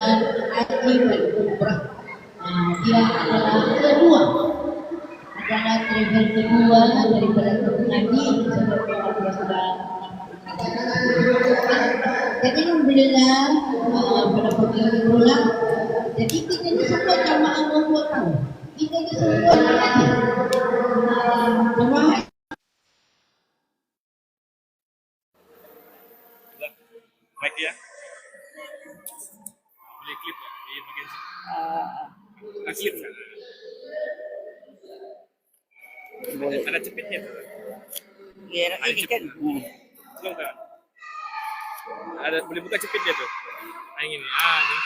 haji dan umrah. Dia adalah kedua, adalah travel kedua daripada tabung haji seperti yang dia sudah. Jadi alhamdulillah pada pagi bulan. Jadi kita disebut jamaah membuat tahu. Kita disebut haji. Jamaah baik ya. Boleh klip tak di bagian sini? Klip kan? Ada cepitnya tu. Ya, ini kan. Belum kan? Ada boleh buka cepit dia tu. Yang ini. Ni.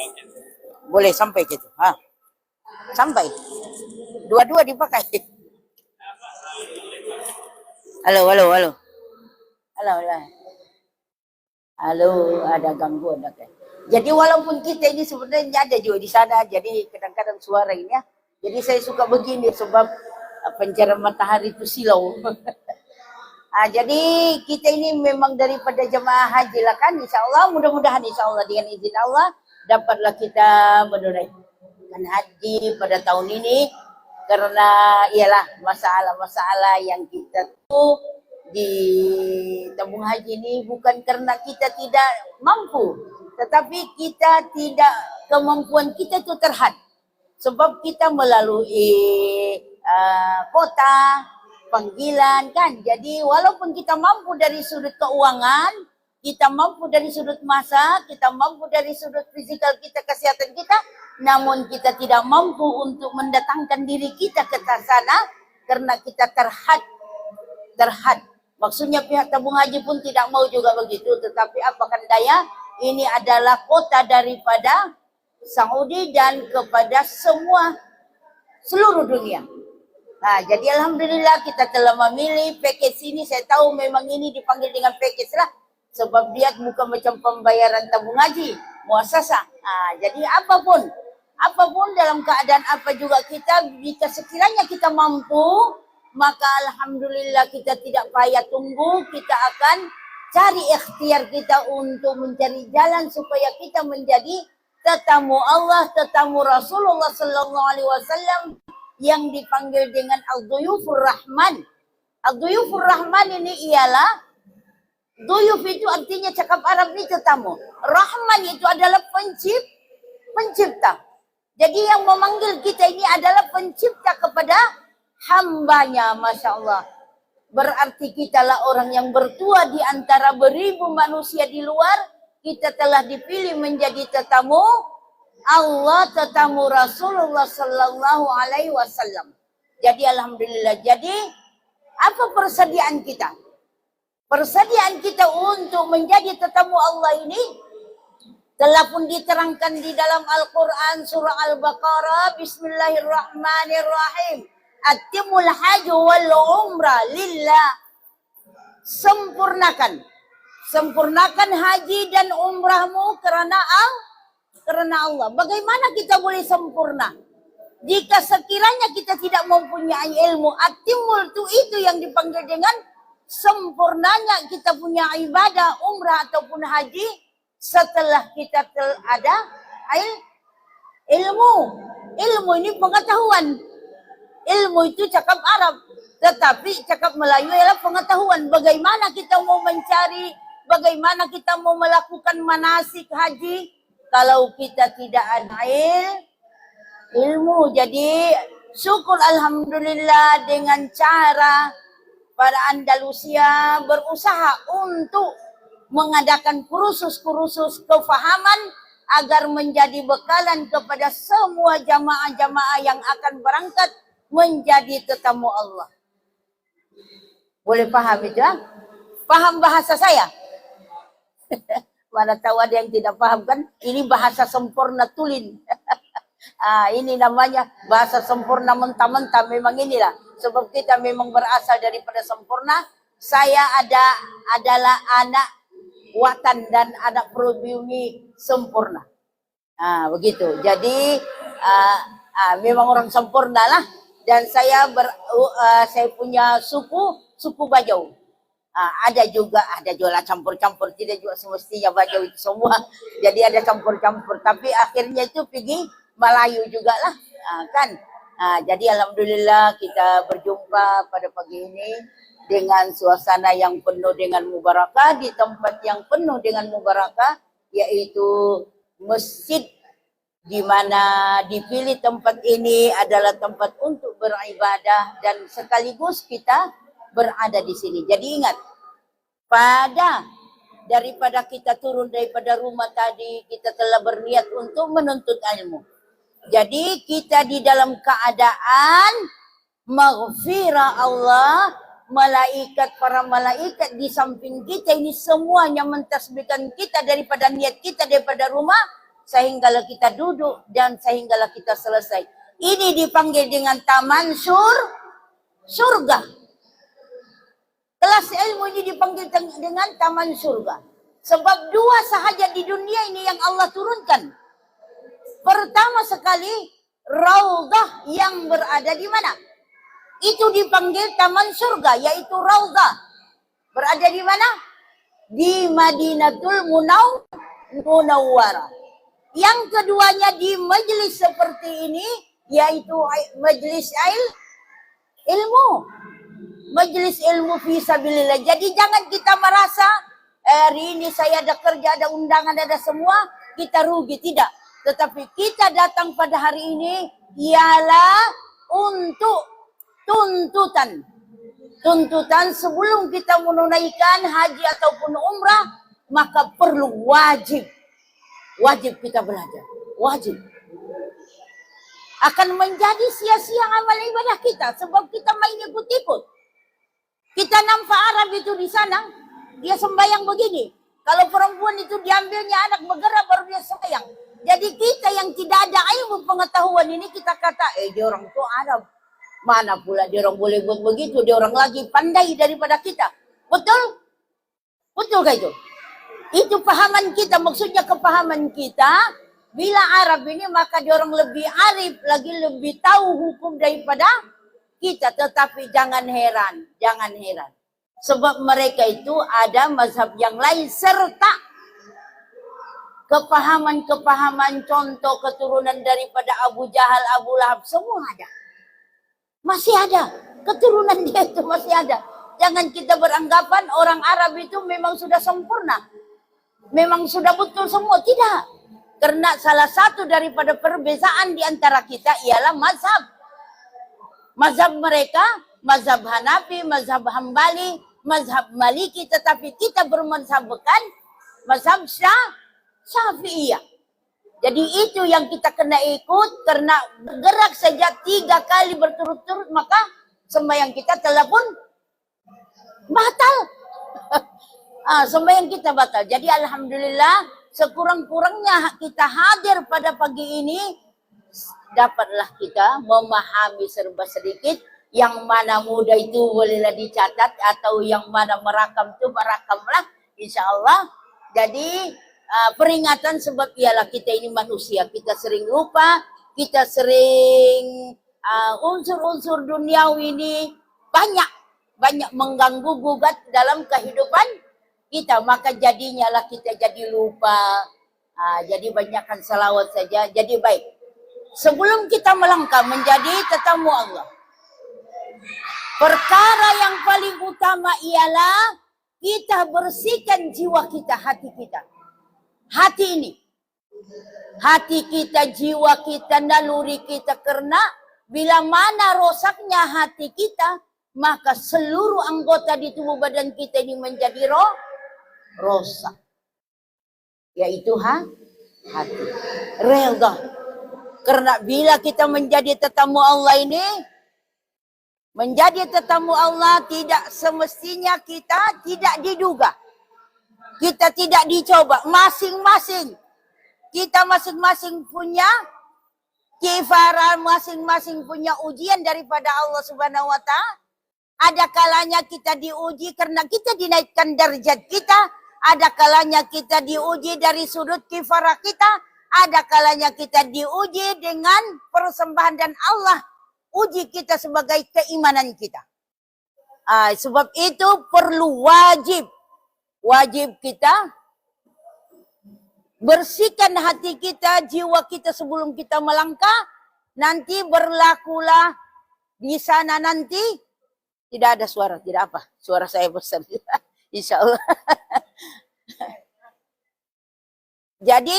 Okey. Boleh sampai ke tu. Sampai. Dua-dua dipakai. Halo. Halo, ada gangguan tak? Jadi walaupun kita ini sebenarnya ada juga di sana, jadi kadang-kadang suara ini ya. Jadi saya suka begini sebab pencaharian matahari itu silau. Jadi kita ini memang daripada jemaah haji lah kan, insya Allah mudah-mudahan insya Allah dengan izin Allah dapatlah kita menunaikan haji pada tahun ini, karena ialah masalah-masalah yang kita tuh di tabung haji ini bukan karena kita tidak mampu, tetapi kita tidak, kemampuan kita itu terhad sebab kita melalui kota panggilan kan. Jadi walaupun kita mampu dari sudut keuangan, kita mampu dari sudut masa, kita mampu dari sudut fisikal kita, kesehatan kita, namun kita tidak mampu untuk mendatangkan diri kita ke sana karena kita terhad. Maksudnya pihak tabung haji pun tidak mau juga begitu, tetapi apakan daya, ini adalah kota daripada Saudi dan kepada seluruh dunia. Jadi alhamdulillah kita telah memilih package ini. Saya tahu memang ini dipanggil dengan package lah, sebab dia bukan macam pembayaran tabung haji, muasasah. Jadi apapun dalam keadaan apa juga kita, jika sekiranya kita mampu, maka alhamdulillah kita tidak payah tunggu, kita akan cari ikhtiar kita untuk mencari jalan supaya kita menjadi tetamu Allah, tetamu Rasulullah sallallahu alaihi wasallam yang dipanggil dengan Al-Duyufur Rahman. Al-Duyufur Rahman ini ialah, duyuf itu artinya cakap Arab ini tetamu. Rahman itu adalah pencipta. Jadi yang memanggil kita ini adalah pencipta kepada hambanya, Masya Allah. Berarti kitalah orang yang bertua di antara beribu manusia di luar. Kita telah dipilih menjadi tetamu Allah, tetamu Rasulullah sallallahu alaihi wasallam. Jadi alhamdulillah. Jadi apa persediaan kita? Persediaan kita untuk menjadi tetamu Allah ini telah pun diterangkan di dalam Al-Quran surah Al-Baqarah. Bismillahirrahmanirrahim. Atimul haju wal umrah lillah. Sempurnakan haji dan umrahmu karena Allah. Bagaimana kita boleh sempurna jika sekiranya kita tidak mempunyai ilmu? Atimul itu yang dipanggil dengan sempurnanya kita punya ibadah umrah ataupun haji setelah kita ada ilmu. Ilmu ini pengetahuan. Ilmu itu cakap Arab, tetapi cakap Melayu ialah pengetahuan. Bagaimana kita mau mencari, bagaimana kita mau melakukan manasik haji kalau kita tidak ada ilmu. Jadi syukur alhamdulillah dengan cara para Andalusia berusaha untuk mengadakan kursus-kursus kefahaman agar menjadi bekalan kepada semua jamaah-jamaah yang akan berangkat menjadi tetamu Allah. Boleh paham itu? Paham bahasa saya? Mana tahu ada yang tidak paham kan? Ini bahasa sempurna tulin. Ini namanya bahasa sempurna mentah-mentah. Memang inilah. Sebab kita memang berasal daripada sempurna. Saya adalah anak watan dan anak pribumi sempurna. Begitu. Jadi memang orang sempurna lah. Dan saya punya suku Bajau. Ada juga lah campur-campur, tidak juga semestinya baju itu semua. Jadi ada campur-campur, tapi akhirnya itu pergi Melayu juga lah, kan. Jadi alhamdulillah kita berjumpa pada pagi ini dengan suasana yang penuh dengan mubarakah di tempat yang penuh dengan mubarakah, yaitu masjid, di mana dipilih tempat ini adalah tempat untuk beribadah dan sekaligus kita berada di sini. Jadi ingat, daripada kita turun daripada rumah tadi, kita telah berniat untuk menuntut ilmu. Jadi kita di dalam keadaan maghfirah Allah, para malaikat di samping kita ini semuanya mentasbihkan kita daripada niat kita daripada rumah, sehinggalah kita duduk dan sehinggalah kita selesai. Ini dipanggil dengan taman surga. Kelas ilmu ini dipanggil dengan taman surga. Sebab dua sahaja di dunia ini yang Allah turunkan. Pertama sekali, Raudhah yang berada di mana? Itu dipanggil taman surga, yaitu Raudhah. Berada di mana? Di Madinatul Munawwarah. Yang keduanya di majelis seperti ini, yaitu majelis ilmu. Majelis ilmu fi sabilillah. Jadi jangan kita merasa hari ini saya ada kerja, ada undangan, ada semua, kita rugi. Tidak. Tetapi kita datang pada hari ini ialah untuk tuntutan. Tuntutan sebelum kita menunaikan haji ataupun umrah, maka perlu wajib kita belajar. Wajib. Akan menjadi sia-sia amal ibadah kita sebab kita main ikut-ikut. Kita nampak Arab itu di sana, dia sembahyang begini. Kalau perempuan itu diambilnya anak bergerak baru dia sembahyang. Jadi kita yang tidak ada ilmu pengetahuan ini, kita kata, dia orang itu Arab. Mana pula dia orang boleh buat begitu, dia orang lagi pandai daripada kita. Betul? Betul kah itu? Itu pahaman kita, maksudnya kepahaman kita. Bila Arab ini maka dia orang lebih arif, lagi lebih tahu hukum daripada kita. Tetapi jangan heran. Sebab mereka itu ada mazhab yang lain serta kepahaman contoh keturunan daripada Abu Jahal, Abu Lahab, semua ada. Masih ada. Keturunan dia itu masih ada. Jangan kita beranggapan orang Arab itu memang sudah sempurna. Memang sudah betul semua. Tidak. Karena salah satu daripada perbezaan di antara kita ialah mazhab. Mazhab mereka, mazhab Hanafi, mazhab Hambali, mazhab Maliki, tetapi kita bermazhabkan mazhab Syafi'iyah. Jadi itu yang kita kena ikut, karena bergerak saja 3 kali berturut-turut, maka sembahyang kita telah pun batal. Sembahyang kita batal. Jadi alhamdulillah, sekurang-kurangnya kita hadir pada pagi ini, dapatlah kita memahami serba sedikit. Yang mana mudah itu bolehlah dicatat, atau yang mana merakam itu merakamlah, insya Allah. Jadi peringatan sebab ialah kita ini manusia, kita sering lupa, kita sering unsur-unsur duniawi ini banyak mengganggu gugat dalam kehidupan kita, maka jadinya lah kita jadi lupa. Jadi banyakkan salawat saja. Jadi baik, sebelum kita melangkah menjadi tetamu Allah, perkara yang paling utama ialah kita bersihkan jiwa kita, hati kita. Hati ini, hati kita, jiwa kita, naluri kita. Karena bila mana rosaknya hati kita, maka seluruh anggota di tubuh badan kita ini menjadi rosak. Yaitu hati. Redha. Karena bila kita menjadi tetamu Allah ini, menjadi tetamu Allah tidak semestinya kita tidak diduga. Kita tidak dicoba. Kita masing-masing punya kifaran, masing-masing punya ujian daripada Allah Subhanahu wa Ta'ala. Ada kalanya kita diuji karena kita dinaikkan derajat kita. Ada kalanya kita diuji dari sudut kifarah kita. Ada kalanya kita diuji dengan persembahan dan Allah uji kita sebagai keimanan kita. Sebab itu perlu wajib kita bersihkan hati kita, jiwa kita sebelum kita melangkah. Nanti berlakulah di sana nanti tidak ada suara, tidak apa. Suara saya besar. Insya Allah. Jadi,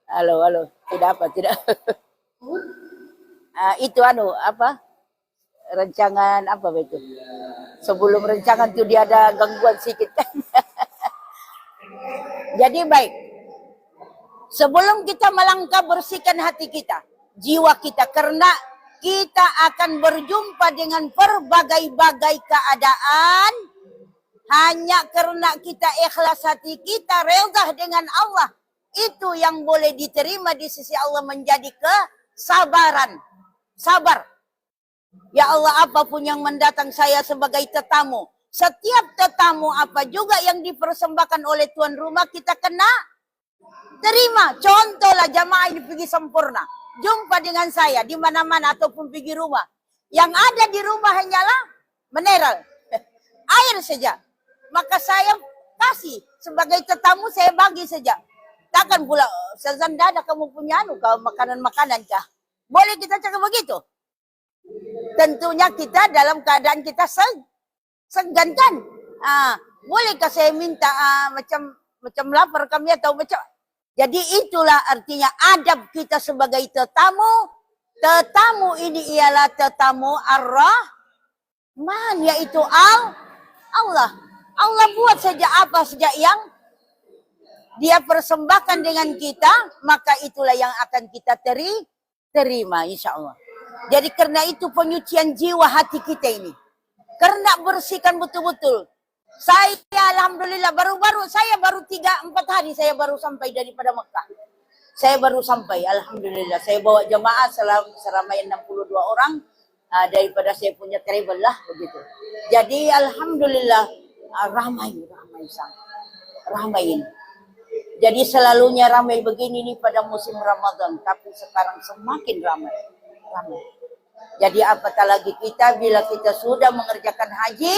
halo, tidak apa, tidak. Itu rancangan apa itu? Sebelum rancangan itu dia ada gangguan sedikit kan. Jadi baik. Sebelum kita melangkah bersihkan hati kita, jiwa kita, karena kita akan berjumpa dengan berbagai-bagai keadaan hanya karena kita ikhlas hati kita, rela dengan Allah. Itu yang boleh diterima di sisi Allah menjadi kesabaran. Sabar. Ya Allah, apapun yang mendatang saya sebagai tetamu. Setiap tetamu apa juga yang dipersembahkan oleh tuan rumah kita kena terima. Contohlah jamaah ini pergi sempurna. Jumpa dengan saya di mana-mana ataupun pergi rumah. Yang ada di rumah hanyalah mineral. Air saja. Maka saya kasih. Sebagai tetamu saya bagi saja. Takkan pula, Sazanda ada kamu punya makanan-makanan kah? Boleh kita cakap begitu? Tentunya kita dalam keadaan kita segan kan. Bolehkah saya minta macam lapar kami atau macam. Jadi itulah artinya adab kita sebagai tetamu. Tetamu ini ialah tetamu Ar-Rahman, yaitu Allah. Allah buat saja apa saja yang dia persembahkan dengan kita, maka itulah yang akan kita terima insya Allah. Jadi karena itu penyucian jiwa hati kita ini. Karena bersihkan betul-betul. Saya alhamdulillah baru 3-4 hari saya baru sampai daripada Mekah. Saya baru sampai alhamdulillah. Saya bawa jemaah seramai 62 orang daripada saya punya travel lah begitu. Jadi alhamdulillah ramai ini. Jadi selalunya ramai begini nih pada musim Ramadan, tapi sekarang semakin ramai. Jadi apatah lagi kita bila kita sudah mengerjakan haji,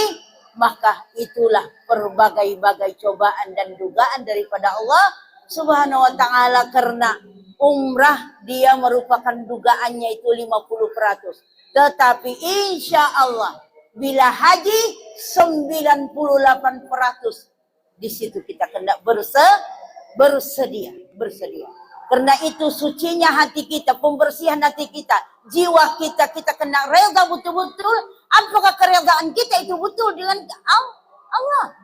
maka itulah berbagai-bagai cobaan dan dugaan daripada Allah Subhanahu wa ta'ala, karena umrah dia merupakan dugaannya itu 50%. Tetapi insya Allah bila haji 98%. Di situ kita kena bersedia. Karena itu sucinya hati kita, pembersihan hati kita, jiwa kita kena rela betul-betul. Apakah kerelaan kita itu betul dengan Allah?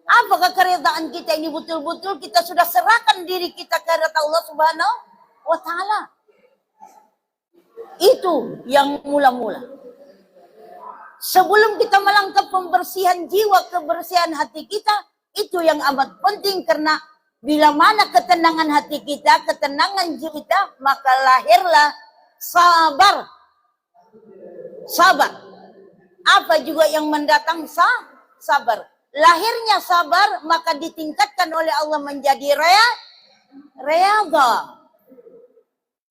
Apakah kerelaan kita ini betul-betul kita sudah serahkan diri kita kepada Allah Subhanahu wa ta'ala? Itu yang mula-mula. Sebelum kita melangkah pembersihan jiwa, kebersihan hati kita, itu yang amat penting, karena bila mana ketenangan hati kita, ketenangan jiwa kita, maka lahirlah sabar. Apa juga yang mendatang sabar. Lahirnya sabar, maka ditingkatkan oleh Allah menjadi redha.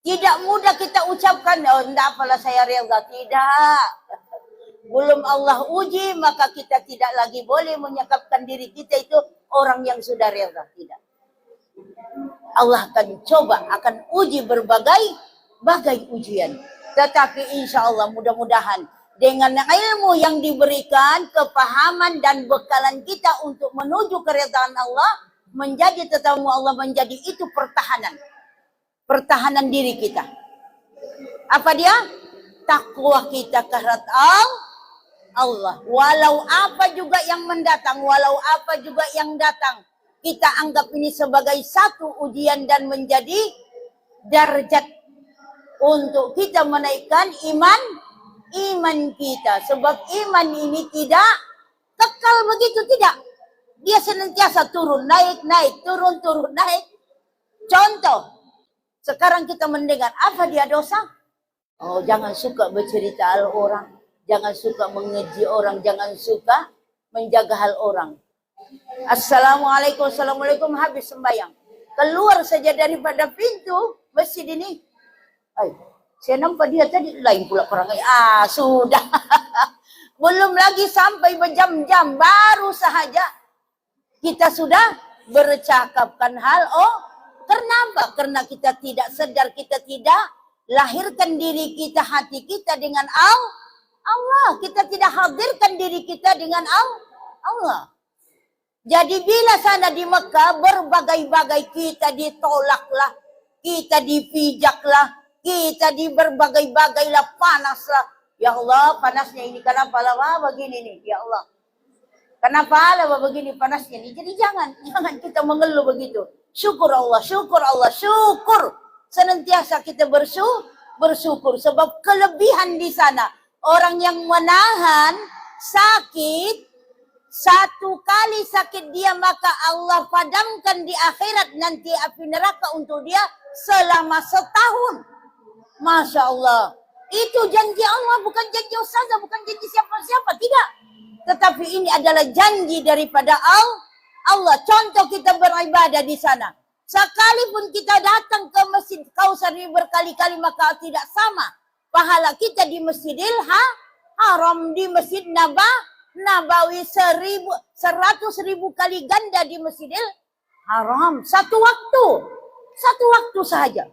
Tidak mudah kita ucapkan, oh enggak apalah saya redha. Tidak. Belum Allah uji, maka kita tidak lagi boleh menyakapkan diri kita itu orang yang sudah redha. Tidak. Allah akan coba, akan uji berbagai ujian. Tetapi insya Allah mudah-mudahan dengan ilmu yang diberikan, kepahaman dan bekalan kita untuk menuju keridhaan Allah, menjadi tetamu Allah, menjadi itu pertahanan diri kita. Apa dia? Takwa kita kepada Allah. Walau apa juga yang mendatang, walau apa juga yang datang, kita anggap ini sebagai satu ujian dan menjadi darjat untuk kita menaikkan iman kita. Sebab iman ini tidak kekal begitu, tidak. Dia senantiasa turun, naik, turun, naik. Contoh, sekarang kita mendengar, apa dia dosa? Oh, jangan suka bercerita hal orang. Jangan suka mengeji orang. Jangan suka menjaga hal orang. Assalamualaikum, habis sembahyang. Keluar saja daripada pintu masjid ini. Saya nampak dia tadi lain pula perangai. Sudah. Belum lagi sampai berjam-jam, baru sahaja kita sudah bercakapkan hal. Kenapa? Karena kita tidak sedar, kita tidak lahirkan diri kita, hati kita dengan Allah. Kita tidak hadirkan diri kita dengan Allah. Jadi bila sana di Mekah berbagai-bagai kita ditolaklah, kita dipijaklah, kita di berbagai-bagai lah, panaslah. Ya Allah, panasnya ini kenapa lama begini nih? Ya Allah, kenapa lama begini panasnya nih? Jadi jangan kita mengeluh begitu. Syukur Allah, syukur Allah, syukur. Senantiasa kita bersyukur sebab kelebihan di sana. Orang yang menahan sakit, satu kali sakit dia maka Allah padamkan di akhirat nanti api neraka untuk dia selama setahun. Masya Allah. Itu janji Allah, bukan janji ustazah, bukan janji siapa-siapa, tidak. Tetapi ini adalah janji daripada Allah. Contoh kita beribadah di sana. Sekalipun kita datang ke Masjid Kausar ini berkali-kali maka tidak sama pahala kita di Masjidil Haram, di Masjid Nabawi 100.000 kali ganda di Masjidil Haram. Satu waktu sahaja.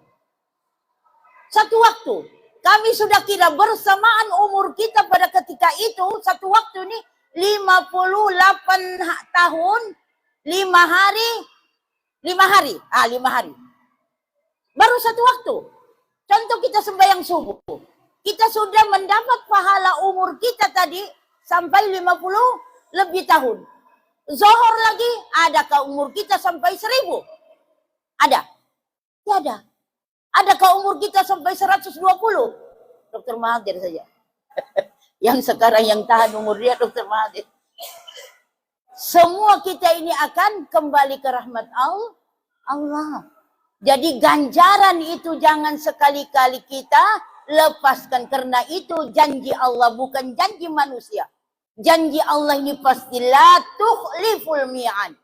Satu waktu. Kami sudah kira bersamaan umur kita pada ketika itu, satu waktu ini 58 tahun, 5 hari. 5 hari. Baru satu waktu. Contoh kita sembahyang subuh. Kita sudah mendapat pahala umur kita tadi sampai 50 lebih tahun. Zohor lagi, adakah umur kita sampai 1000? Ada? Tiada. Adakah umur kita sampai 120? Dokter Mahathir saja. Yang sekarang yang tahan umur dia Dokter Mahathir. Semua kita ini akan kembali ke rahmat Allah. Jadi ganjaran itu jangan sekali-kali kita lepaskan. Karena itu janji Allah bukan janji manusia. Janji Allah ini pasti la tukhliful mi'ad.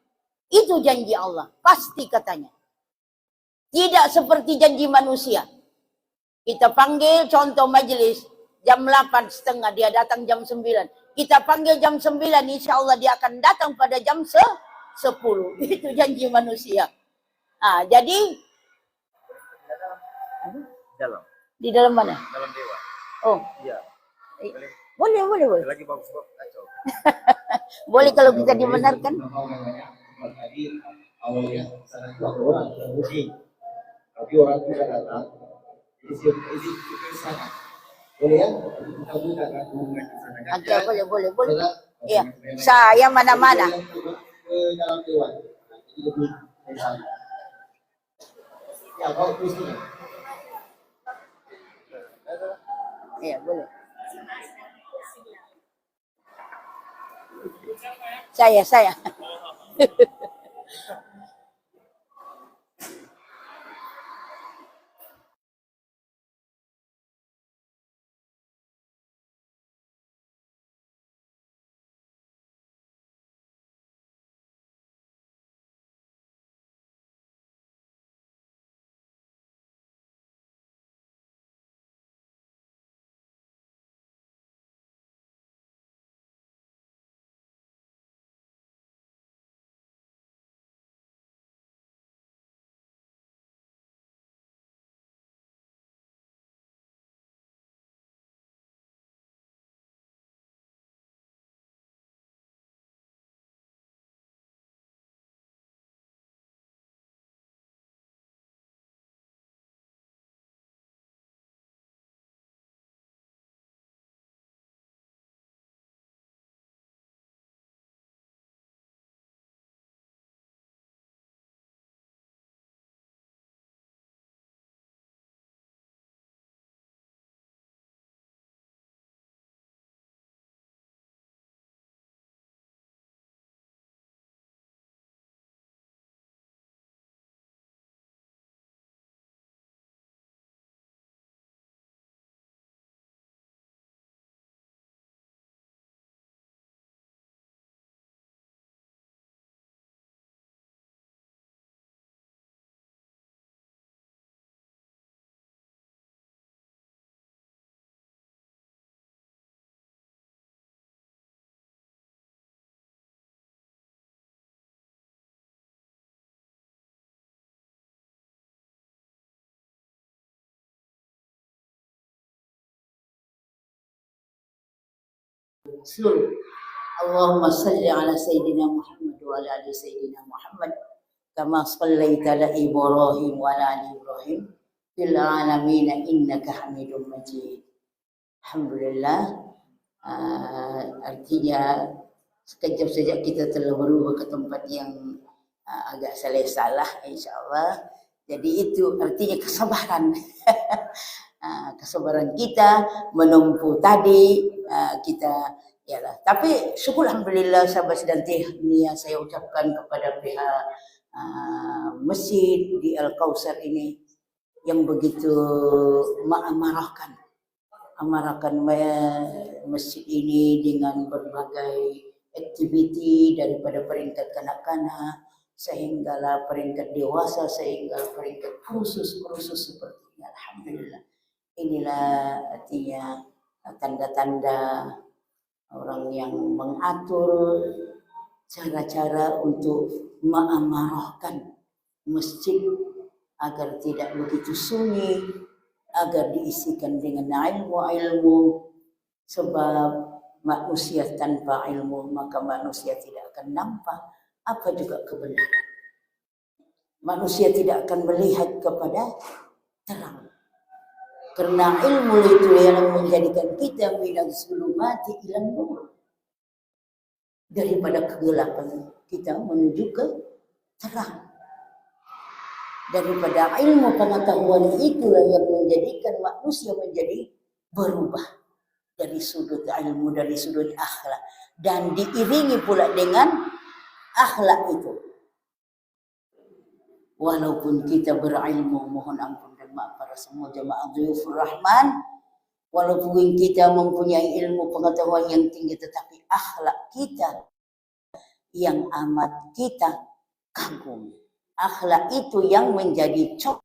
Itu janji Allah. Pasti katanya. Tidak seperti janji manusia. Kita panggil contoh majelis jam 8.30, dia datang jam 9. Kita panggil jam 9, insya Allah dia akan datang pada jam 10. Itu janji manusia. Jadi Dalam. di dalam mana? Dalam dewa. Oh, Iya. boleh. Lagi bagus kok. Kacau. Boleh kalau kita dibenarkan. Awalnya sangat orang musik, tapi orang tidak datang. Isi ke sana. Boleh ya? Kita buka hubungan ke sana. Boleh. Iya. Saya mana-mana. Ke dalam dewan. Jadi lebih menarik. Ya, kau Kristina. Iya, boleh. Saya. Rasul. Allahumma salli ala Sayyidina Muhammad wa ala ali Sayyidina Muhammad kama sallaita ala Ibrahim wa ala ali Ibrahim fil alamin innaka Hamidum Majid. Alhamdulillah. Artinya sekejap saja kita telah berubah ke tempat yang agak salah insyaAllah. Jadi itu artinya kesabaran. Kesabaran kita menempuh tadi kita yalah. Tapi syukur alhamdulillah sahabat dan tahniah saya ucapkan kepada pihak masjid di Al-Kausar ini yang begitu mengamarahkan masjid ini dengan berbagai aktiviti daripada peringkat kanak-kanak sehinggalah peringkat dewasa sehingga peringkat kursus seperti ini. Alhamdulillah. Inilah artinya tanda-tanda orang yang mengatur cara-cara untuk mengamarahkan masjid agar tidak begitu sunyi, agar diisikan dengan ilmu-ilmu, sebab manusia tanpa ilmu maka manusia tidak akan nampak apa juga kebenaran. Manusia tidak akan melihat kepada terang. Karena ilmu itu yang menjadikan kita minas zulumati ilan nur. Daripada kegelapan kita menuju ke terang. Daripada ilmu pengetahuan itulah yang menjadikan manusia menjadi berubah dari sudut ilmu, dari sudut akhlak, dan diiringi pula dengan akhlak itu. Walaupun kita berilmu, mohon ampun dan maaf para semua jemaah Dhuyufur Rahman, walaupun kita mempunyai ilmu pengetahuan yang tinggi, tetapi akhlak kita yang amat kita kagumi. Akhlak itu yang menjadi itu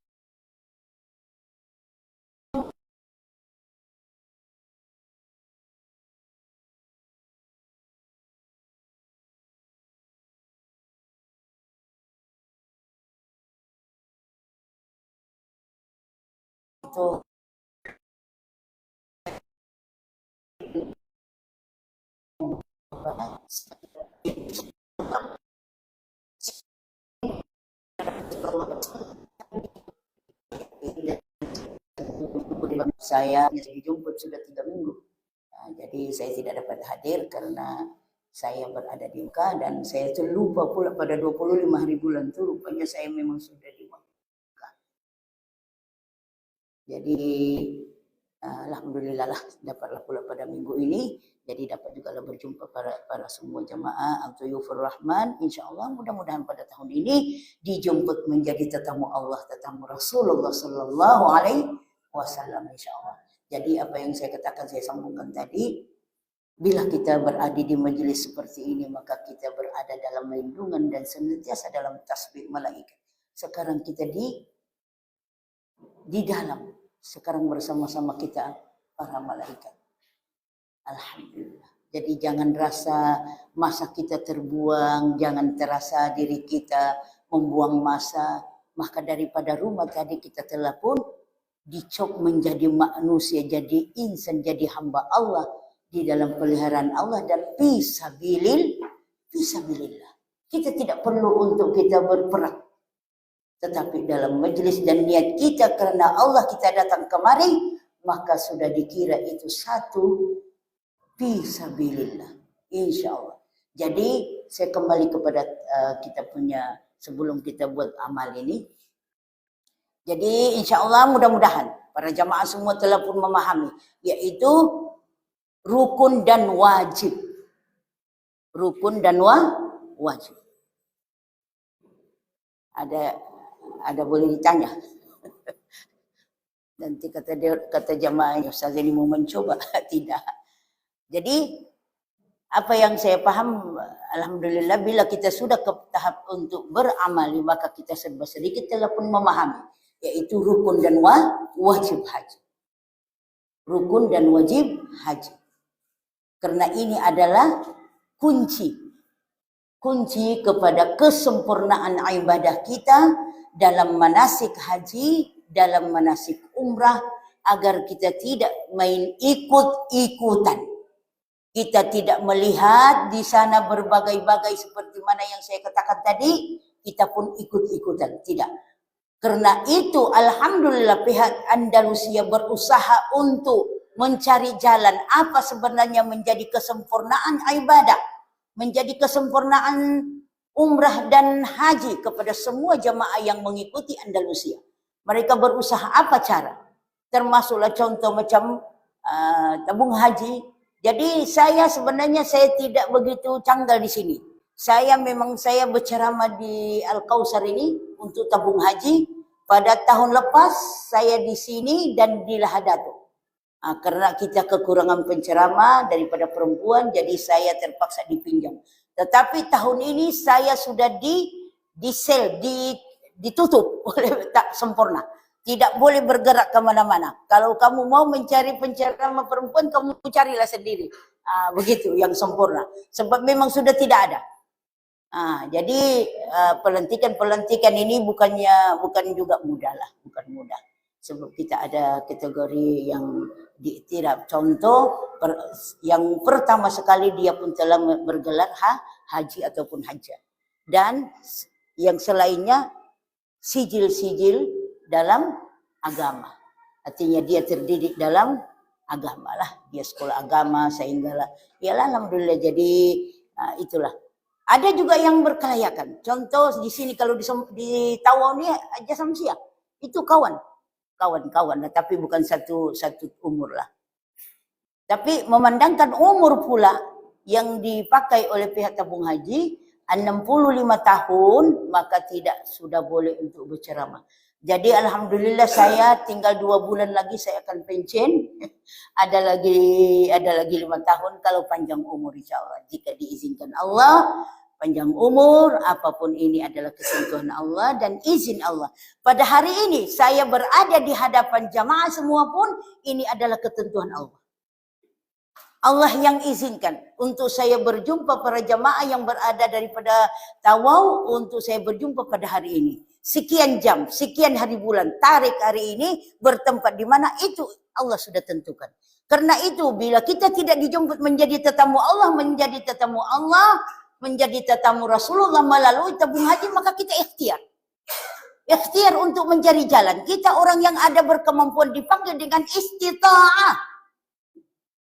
saya dijemput sudah 3 minggu. Jadi saya tidak dapat hadir karena saya berada di Mekah dan saya terlupa pula pada 25 hari bulan itu rupanya saya memang sudah di Mekah. Jadi alhamdulillah lah dapatlah pula pada minggu ini. Jadi dapat juga lah berjumpa para semua jemaah Al-Dhuyufur Rahman. InsyaAllah mudah-mudahan pada tahun ini dijemput menjadi tetamu Allah, tetamu Rasulullah Sallallahu Alaihi Wasallam insyaAllah. Jadi apa yang saya katakan saya sambungkan tadi, bila kita berada di majelis seperti ini maka kita berada dalam lindungan dan senantiasa dalam tasbih malaikat. Sekarang kita di dalam, sekarang bersama-sama kita para malaikat. Alhamdulillah. Jadi jangan rasa masa kita terbuang, jangan terasa diri kita membuang masa. Maka daripada rumah tadi kita telah pun dicop menjadi manusia, jadi insan, jadi hamba Allah di dalam peliharaan Allah dan fisabilillah. Kita tidak perlu untuk kita berperang. Tetapi dalam majlis dan niat kita karena Allah kita datang kemari, maka sudah dikira itu satu fisabilillah. InsyaAllah. Jadi saya kembali kepada kita punya sebelum kita buat amal ini. Jadi insyaAllah mudah-mudahan para jamaah semua telah pun memahami, yaitu rukun dan wajib. Rukun dan wajib. Ada boleh ditanya? Nanti kata jamaahnya, Ustaz ini mau mencoba. Tidak. Jadi apa yang saya paham, alhamdulillah bila kita sudah ke tahap untuk beramali maka kita serba sedikit telah pun memahami, yaitu rukun dan wajib haji. Rukun dan wajib haji. Karena ini adalah kunci kepada kesempurnaan ibadah kita dalam manasik haji, dalam manasik umrah, agar kita tidak main ikut-ikutan. Kita tidak melihat di sana berbagai-bagai seperti mana yang saya katakan tadi, kita pun ikut-ikutan. Tidak. Karena itu alhamdulillah pihak Andalusia berusaha untuk mencari jalan apa sebenarnya menjadi kesempurnaan ibadah, menjadi kesempurnaan umrah dan haji kepada semua jamaah yang mengikuti Andalusia. Mereka berusaha apa cara? Termasuklah contoh macam tabung haji. Jadi saya sebenarnya saya tidak begitu canggal di sini. Saya berceramah di Al-Kausar ini untuk tabung haji. Pada tahun lepas saya di sini dan di Lahadatul. Karena kita kekurangan penceramah daripada perempuan, jadi saya terpaksa dipinjam. Tetapi tahun ini saya sudah ditutup oleh tak sempurna. Tidak boleh bergerak kemana-mana. Kalau kamu mau mencari penceramah perempuan, kamu carilah sendiri. Begitu yang sempurna. Sebab memang sudah tidak ada. Jadi pelantikan ini bukan juga mudah lah. Bukan mudah. Sebab kita ada kategori yang diiktiraf. Contoh, yang pertama sekali dia pun telah bergelar haji ataupun hajjah. Dan yang selainnya sijil-sijil dalam agama. Artinya dia terdidik dalam agama lah. Dia sekolah agama sehinggalah. Yalah alhamdulillah jadi itulah. Ada juga yang berkelayakan. Contoh di sini kalau di Tawau ni Haji Samsiah. Itu kawan-kawan lah, tapi bukan satu umur lah. Tapi memandangkan umur pula yang dipakai oleh pihak tabung haji 65 tahun, maka sudah boleh untuk berceramah. Jadi alhamdulillah saya tinggal 2 bulan lagi saya akan pensiun. Ada lagi 5 tahun kalau panjang umur insyaallah. Jika diizinkan Allah, panjang umur, apapun ini adalah kesentuhan Allah dan izin Allah. Pada hari ini saya berada di hadapan jamaah semua pun ini adalah ketentuan Allah. Allah yang izinkan untuk saya berjumpa para jamaah yang berada daripada Tawau untuk saya berjumpa pada hari ini. Sekian jam, sekian hari bulan, tarik hari ini bertempat di mana itu Allah sudah tentukan. Karena itu bila kita tidak dijemput menjadi tetamu Allah, menjadi tetamu Rasulullah melalui tabung haji, maka kita ikhtiar. Ikhtiar untuk mencari jalan. Kita orang yang ada berkemampuan dipanggil dengan istita'ah.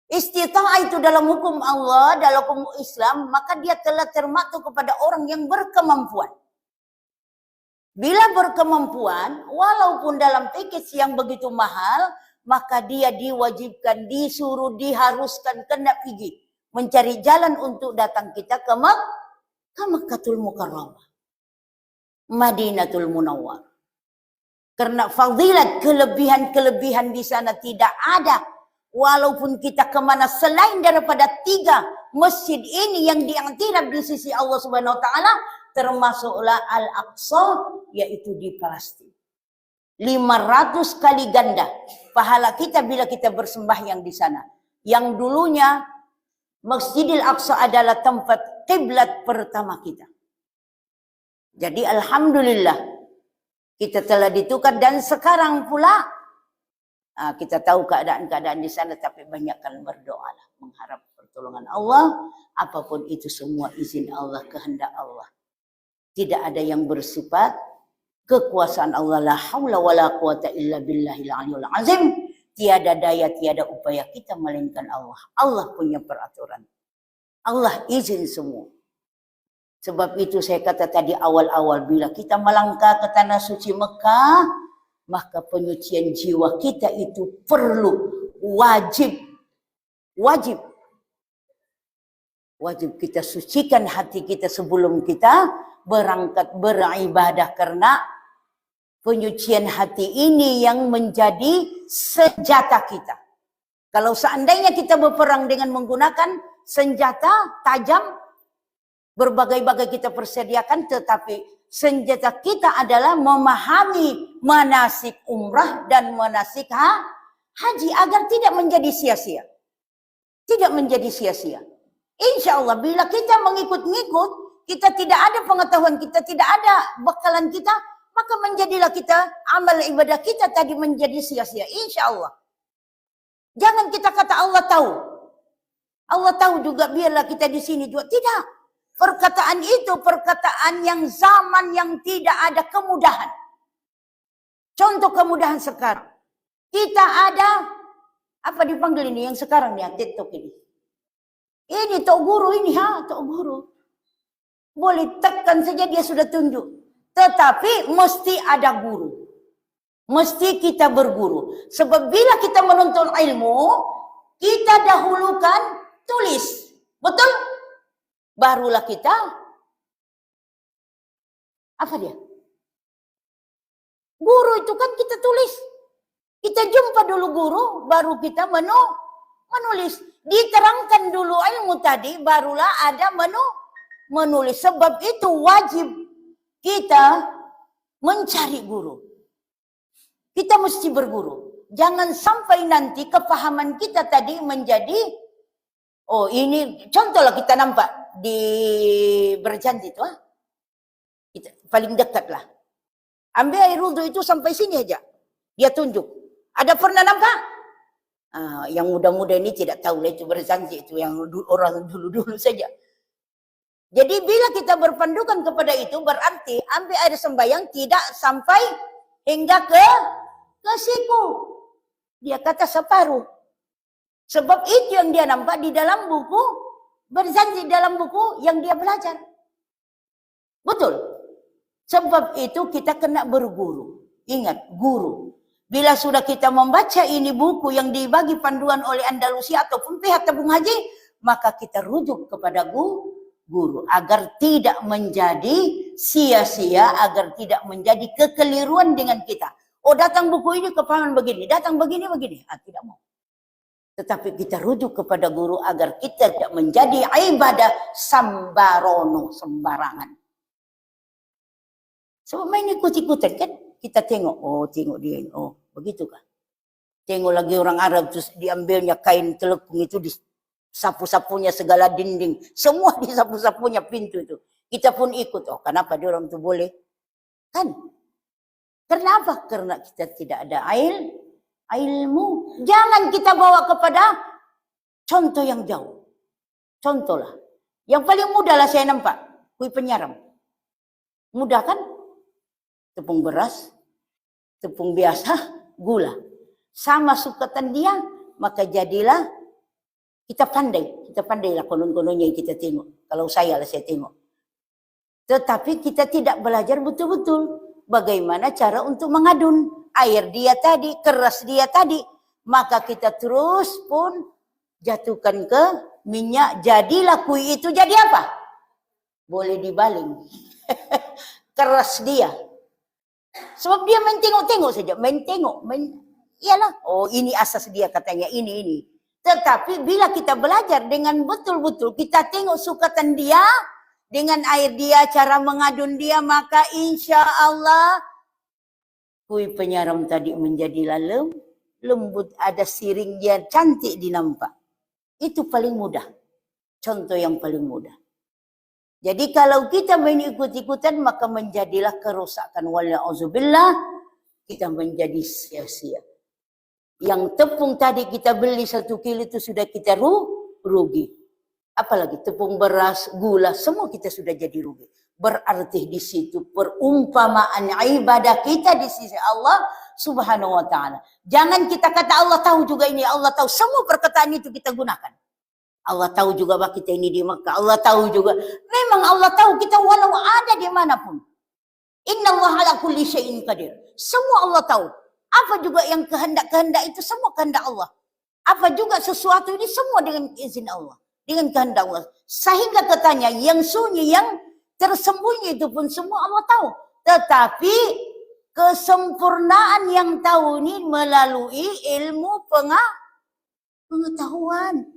Istita'ah itu dalam hukum Allah, dalam hukum Islam, maka dia telah termaktub kepada orang yang berkemampuan. Bila berkemampuan, walaupun dalam package yang begitu mahal, maka dia diwajibkan, disuruh, diharuskan, kena pergi. Mencari jalan untuk datang kita ke Makkatul Mukarramah. Madinatul Munawwar. Karena fadilat, kelebihan-kelebihan di sana tidak ada. Walaupun kita kemana selain daripada 3 masjid ini yang diiktiraf di sisi Allah Subhanahu Wa Taala, termasuklah Al-Aqsa, yaitu di Palestina. 500 kali ganda pahala kita bila kita bersembahyang di sana. Yang dulunya Masjidil Aqsa adalah tempat kiblat pertama kita. Jadi alhamdulillah kita telah ditukar dan sekarang pula kita tahu keadaan-keadaan di sana, tapi banyakkan berdoalah, mengharap pertolongan Allah. Apapun itu semua izin Allah, kehendak Allah. Tidak ada yang bersifat kekuasaan Allah. La haula wala quwata illa billahil aliyul azim. Tiada daya, tiada upaya kita melainkan Allah. Allah punya peraturan. Allah izin semua. Sebab itu saya kata tadi awal-awal, bila kita melangkah ke tanah suci Mekah, maka penyucian jiwa kita itu perlu, wajib. Wajib kita sucikan hati kita sebelum kita berangkat beribadah, karena penyucian hati ini yang menjadi senjata kita. Kalau seandainya kita berperang dengan menggunakan senjata tajam, berbagai-bagai kita persediakan, tetapi senjata kita adalah memahami manasik umrah dan manasik haji agar tidak menjadi sia-sia. Tidak menjadi sia-sia. Insya Allah bila kita mengikut-ngikut, kita tidak ada pengetahuan, kita tidak ada bekalan kita, maka menjadilah kita, amal ibadah kita tadi menjadi sia-sia. Insya Allah. Jangan kita kata Allah tahu. Allah tahu juga biarlah kita di sini juga. Tidak. Perkataan itu perkataan yang zaman yang tidak ada kemudahan. Contoh kemudahan sekarang. Kita ada, apa dipanggil ini yang sekarang ya, TikTok ini. Ini Tok Guru ini, Tok Guru. Boleh tekan saja dia sudah tunjuk. Tetapi mesti ada guru. Mesti kita berguru. Sebab bila kita menuntut ilmu, kita dahulukan tulis. Betul? Barulah kita, apa dia? Guru itu kan kita tulis. Kita jumpa dulu guru, baru kita menulis. Diterangkan dulu ilmu tadi, barulah ada menulis. Sebab itu wajib kita mencari guru. Kita mesti berguru. Jangan sampai nanti kepahaman kita tadi menjadi, oh ini, contohlah kita nampak di Berjanti itu. Kita, paling dekat lah. Ambil air wudhu itu sampai sini aja. Dia tunjuk. Ada pernah nampak? Yang muda-muda ini tidak tahu lah itu Berjanti itu yang orang dulu-dulu saja. Jadi bila kita berpandukan kepada itu berarti ambil air sembahyang tidak sampai hingga ke siku. Dia kata separuh. Sebab itu yang dia nampak di dalam buku Berjanji, dalam buku yang dia belajar. Betul. Sebab itu kita kena berguru. Ingat, guru. Bila sudah kita membaca ini buku yang dibagi panduan oleh Andalusia ataupun pihak tabung haji, maka kita rujuk kepada guru agar tidak menjadi sia-sia, agar tidak menjadi kekeliruan dengan kita. Oh, datang buku ini kepahaman begini, datang begini. Tidak mau. Tetapi kita rujuk kepada guru agar kita tidak menjadi ibadah sambarono, sembarangan. Sebab main ikut-ikutan kan, kita tengok, oh tengok dia, oh begitu kan. Tengok lagi orang Arab terus diambilnya kain telekung itu disapu-sapunya segala dinding, semua disapu-sapunya pintu itu. Kita pun ikut, oh kenapa dia orang itu boleh? Kan? Kenapa? Karena kita tidak ada ilmu. Jangan kita bawa kepada contoh yang jauh. Contohlah. Yang paling mudah lah saya nampak. Kui penyaram. Mudah kan? Tepung beras, tepung biasa, gula. Sama sukatan dia, maka jadilah kita pandai. Kita pandailah konon-kononnya yang kita tengok. Kalau saya tengok. Tetapi kita tidak belajar betul-betul. Bagaimana cara untuk mengadun air dia tadi, keras dia tadi. Maka kita terus pun jatuhkan ke minyak. Jadilah kui itu jadi apa? Boleh dibaling. Keras dia. Sebab dia main tengok-tengok saja. Iyalah. Oh ini asas dia katanya, ini. Tetapi bila kita belajar dengan betul-betul, kita tengok sukatan dia, dengan air dia, cara mengadun dia, maka insya Allah kui penyaram tadi menjadi lembut, ada siring dia cantik dinampak. Itu paling mudah. Contoh yang paling mudah. Jadi kalau kita main ikut-ikutan maka menjadilah kerusakan. Wala'udzubillah, kita menjadi sia-sia. Yang tepung tadi kita beli 1 kilo itu sudah kita rugi. Apalagi tepung beras, gula, semua kita sudah jadi rugi. Berarti di situ perumpamaan ibadah kita di sisi Allah Subhanahu wa taala. Jangan kita kata Allah tahu juga ini, Allah tahu. Semua perkataan itu kita gunakan. Allah tahu juga bahwa kita ini di Makkah. Allah tahu juga. Memang Allah tahu kita walau ada di manapun. Innallaha ala kulli syai'in qadir. Semua Allah tahu. Apa juga yang kehendak-kehendak itu semua kehendak Allah. Apa juga sesuatu ini semua dengan izin Allah. Dengan kehendak Allah. Sehingga katanya yang sunyi, yang tersembunyi itu pun semua Allah tahu. Tetapi kesempurnaan yang tahu ini melalui ilmu pengetahuan.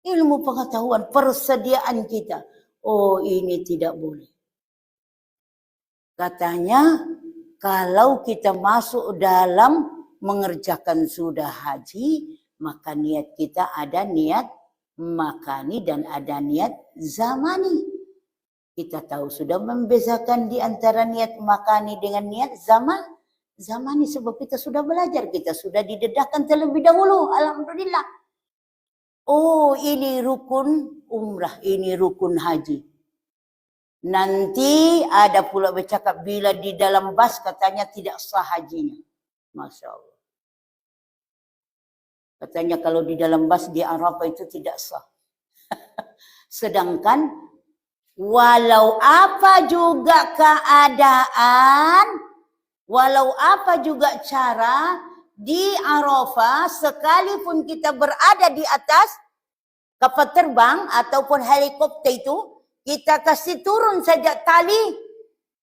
Ilmu pengetahuan, persediaan kita. Oh ini tidak boleh. Katanya kalau kita masuk dalam mengerjakan sudah haji, maka niat kita ada niat makani dan ada niat zamani. Kita tahu sudah membezakan di antara niat makani dengan niat zamani. Sebab kita sudah belajar, kita sudah didedahkan terlebih dahulu. Alhamdulillah. Oh, ini rukun umrah, ini rukun haji. Nanti ada pula bercakap bila di dalam bas katanya tidak sah hajinya. Masya Allah. Katanya kalau di dalam bas di Arafah itu tidak sah. Sedangkan walau apa juga keadaan, walau apa juga cara, di Arafah sekalipun kita berada di atas kapal terbang ataupun helikopter itu, kita kasih turun saja tali,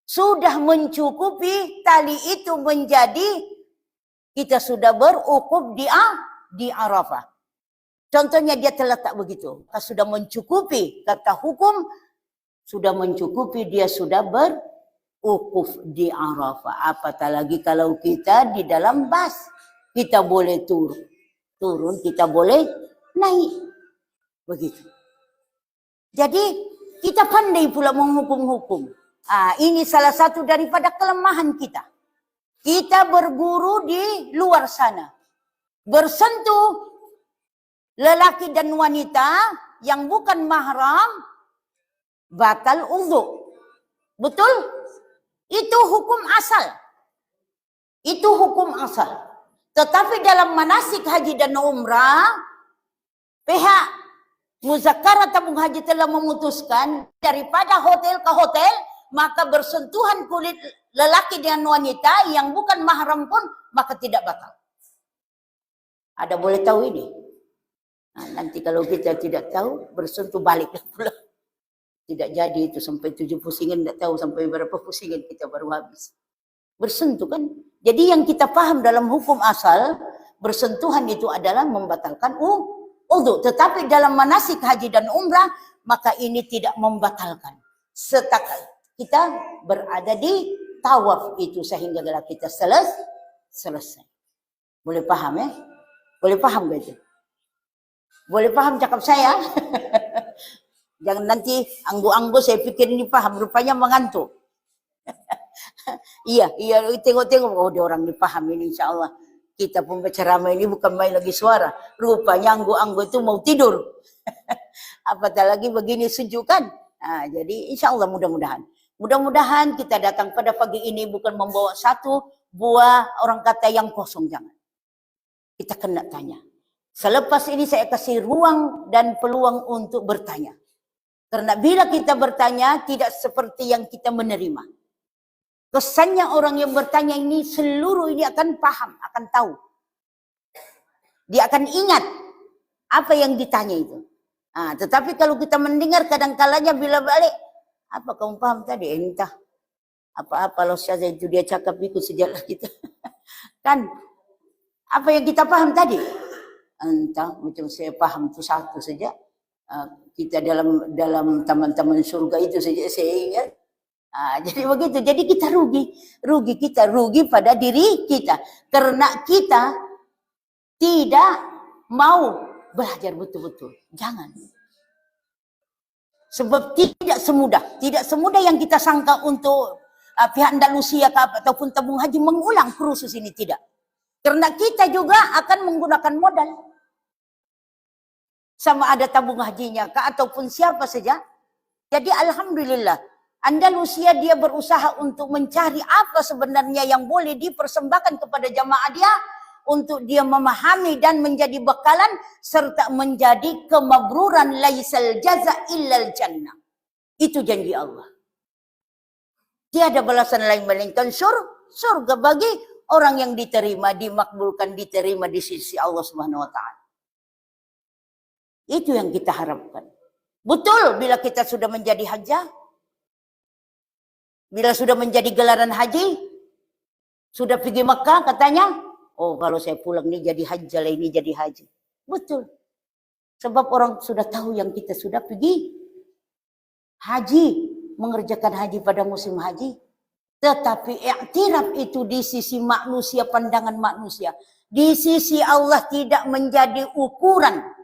sudah mencukupi, tali itu menjadi kita sudah berukuf di Arafah. Contohnya dia terletak begitu. Kalau sudah mencukupi, kata hukum, sudah mencukupi, dia sudah berukuf di Arafah. Apatah lagi kalau kita di dalam bas, kita boleh turun, kita boleh naik. Begitu. Jadi kita pandai pula menghukum-hukum. Ini salah satu daripada kelemahan kita. Kita berguru di luar sana. Bersentuh lelaki dan wanita yang bukan mahram, batal wudu. Betul? Itu hukum asal. Itu hukum asal. Tetapi dalam manasik haji dan umrah, pihak Muzakarah tabung haji telah memutuskan daripada hotel ke hotel, maka bersentuhan kulit lelaki dengan wanita yang bukan mahram pun maka tidak batal. Ada boleh tahu ini? Nanti kalau kita tidak tahu, bersentuh balik pula. Tidak jadi itu sampai 7 pusingan, tidak tahu sampai berapa pusingan kita baru habis. Bersentuh kan? Jadi yang kita paham dalam hukum asal, bersentuhan itu adalah membatalkan wudu. Tetapi dalam manasik haji dan umrah, maka ini tidak membatalkan. Setakat kita berada di tawaf itu sehingga kita selesai. Boleh paham ya? Boleh paham gak itu? Boleh paham cakap saya? Jangan nanti anggu-anggu saya pikir ini paham, rupanya mengantuk. Iya, tengok-tengok, oh dia orang dipaham ini insya Allah. Kita pembaca ramai ini bukan main lagi suara. Rupanya anggu-anggu itu mau tidur. Apatah lagi begini sejukan. Jadi insya Allah mudah-mudahan. Mudah-mudahan kita datang pada pagi ini bukan membawa satu buah orang kata yang kosong. Jangan. Kita kena tanya. Selepas ini saya kasih ruang dan peluang untuk bertanya. Karena bila kita bertanya tidak seperti yang kita menerima. Kesannya orang yang bertanya ini seluruh ini akan paham, akan tahu. Dia akan ingat apa yang ditanya itu. Tetapi kalau kita mendengar kadang-kalanya bila balik, apa kamu paham tadi? Entah. Apa lo saja itu dia cakap ikut sejalan kita. Kan apa yang kita paham tadi? Entah, macam saya paham itu satu saja. Kita dalam teman-teman surga itu saja saya ingat. Jadi begitu. Jadi kita rugi pada diri kita karena kita tidak mau belajar betul-betul. Jangan. Sebab tidak semudah yang kita sangka untuk pihak Andalusia ataupun tabung haji mengulang kursus ini, tidak. Karena kita juga akan menggunakan modal. Sama ada tabung hajinya ataupun siapa saja. Jadi alhamdulillah Andalusia dia berusaha untuk mencari apa sebenarnya yang boleh dipersembahkan kepada jamaah dia untuk dia memahami dan menjadi bekalan serta menjadi kemabruran laisal jaza illal jannah. Itu janji Allah. Tiada balasan lain melainkan surga bagi orang yang diterima, dimakbulkan, diterima di sisi Allah Subhanahu wa taala. Itu yang kita harapkan. Betul bila kita sudah menjadi hajjah. Bila sudah menjadi gelaran haji, sudah pergi Mekah katanya, oh kalau saya pulang ini jadi hajjah, ini jadi haji. Betul. Sebab orang sudah tahu yang kita sudah pergi haji, mengerjakan haji pada musim haji. Tetapi iktiraf itu di sisi manusia, pandangan manusia. Di sisi Allah tidak menjadi ukuran.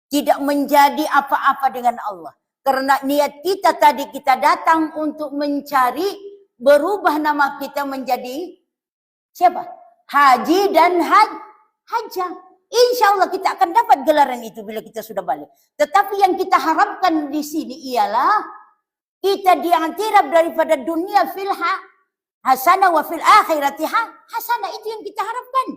Tidak menjadi apa-apa dengan Allah. Karena niat kita tadi kita datang untuk mencari berubah nama kita menjadi siapa? Haji dan hajjah. Insya Allah kita akan dapat gelaran itu bila kita sudah balik. Tetapi yang kita harapkan di sini ialah kita diantirab daripada dunia filha hasanah wa fil akhirati hasanah, itu yang kita harapkan.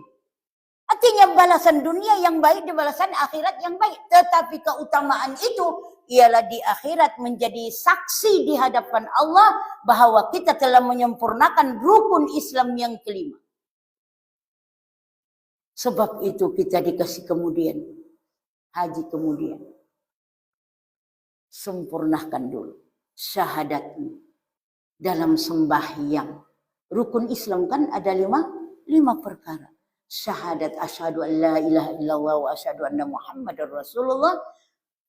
Artinya balasan dunia yang baik dan balasan akhirat yang baik. Tetapi keutamaan itu ialah di akhirat menjadi saksi di hadapan Allah bahawa kita telah menyempurnakan rukun Islam yang kelima. Sebab itu kita dikasih kemudian haji kemudian. Sempurnakan dulu syahadatmu dalam sembahyang. Rukun Islam kan ada lima perkara. Syahadat asyhadu an la ilaha illallah wa asyhadu anna muhammadar rasulullah.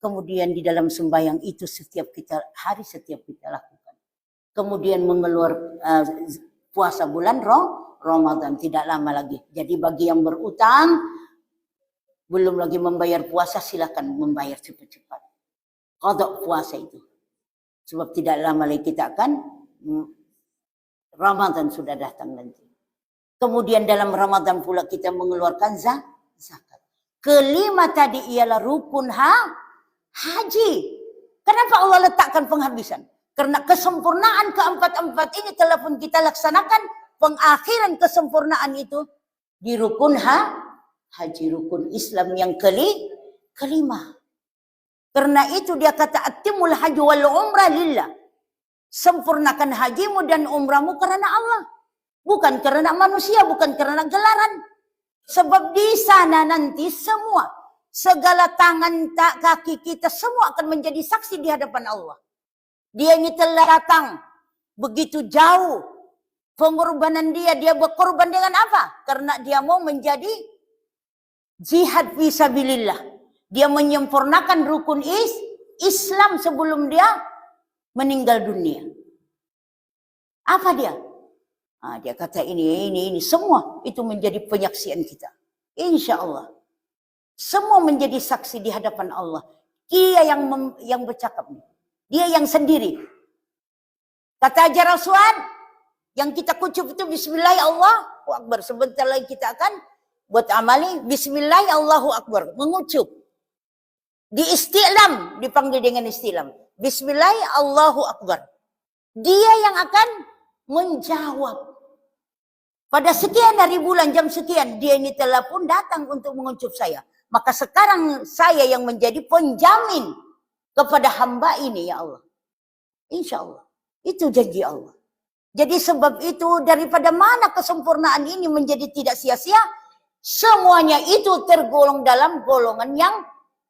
Kemudian di dalam sembahyang itu setiap kita lakukan. Kemudian mengeluarkan puasa bulan Ramadan tidak lama lagi. Jadi bagi yang berutang belum lagi membayar puasa, silakan membayar cepat-cepat. Qada puasa itu. Sebab tidak lama lagi kita akan Ramadan sudah datang nanti. Kemudian dalam Ramadan pula kita mengeluarkan zakat. Kelima tadi ialah rukun haji. Kenapa Allah letakkan penghabisan? Karena kesempurnaan keempat-empat ini telah pun kita laksanakan. Pengakhiran kesempurnaan itu di rukun haji, rukun Islam yang kelima. Karena itu dia kata atimul haji wal umrah lillah. Sempurnakan hajimu dan umrahmu karena Allah. Bukan karena manusia, bukan karena gelaran. Sebab di sana nanti semua, segala tangan, kaki kita semua akan menjadi saksi di hadapan Allah. Dia ini telah datang begitu jauh. Pengorbanan dia berkorban dengan apa? Karena dia mau menjadi jihad fisabilillah. Dia menyempurnakan rukun Islam sebelum dia meninggal dunia. Apa dia? Dia kata ini semua itu menjadi penyaksian kita. Insya Allah. Semua menjadi saksi di hadapan Allah. Dia yang bercakap. Dia yang sendiri. Kata Hajar Aswad, yang kita kucup itu bismillah Allahu Akbar. Sebentar lagi kita akan buat amali bismillah Allahu Akbar. Mengucup. Di istilam, dipanggil dengan istilam. Bismillah Allahu Akbar. Dia yang akan menjawab. Pada sekian hari bulan jam sekian, dia ini telah pun datang untuk mengucup saya. Maka sekarang saya yang menjadi penjamin kepada hamba ini ya Allah. Insya Allah. Itu janji Allah. Jadi sebab itu daripada mana kesempurnaan ini menjadi tidak sia-sia, semuanya itu tergolong dalam golongan yang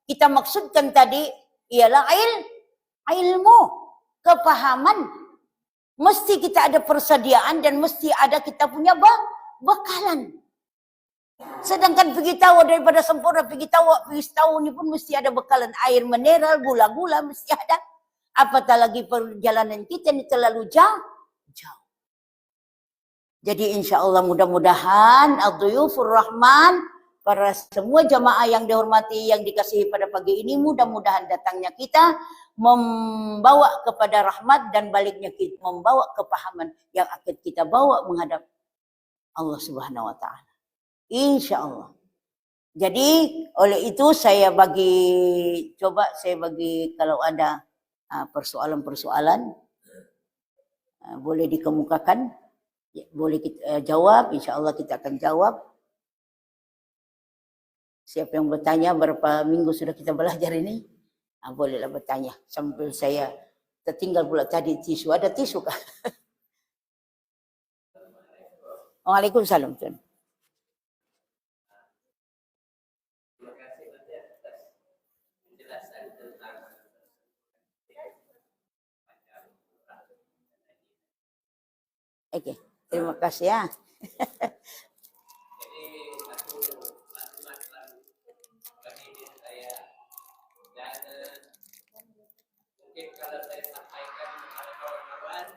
kita maksudkan tadi ialah ilmu, kepahaman. Mesti kita ada persediaan dan mesti ada kita punya bekalan. Sedangkan pergi tahu daripada sempurna, pergi tahu ini pun mesti ada bekalan. Air mineral, gula-gula mesti ada. Apatah lagi perjalanan kita ini terlalu jauh. Jadi insya Allah mudah-mudahan Ad-Duyufur Rahman, para semua jamaah yang dihormati, yang dikasihi pada pagi ini, mudah-mudahan datangnya kita membawa kepada rahmat dan baliknya kita membawa kepahaman yang akan kita bawa menghadap Allah Subhanahu wa taala. Insya Allah. Jadi oleh itu saya bagi kalau ada persoalan-persoalan boleh dikemukakan. Boleh kita jawab, insya Allah kita akan jawab. Siapa yang bertanya berapa minggu sudah kita belajar ini? Bolehlah bertanya. Sambil saya tertinggal pula tadi tisu. Ada tisu kah? Waalaikumsalam. Oke. Terima kasih ya. Mungkin kalau saya sampaikan kepada kawan-kawan,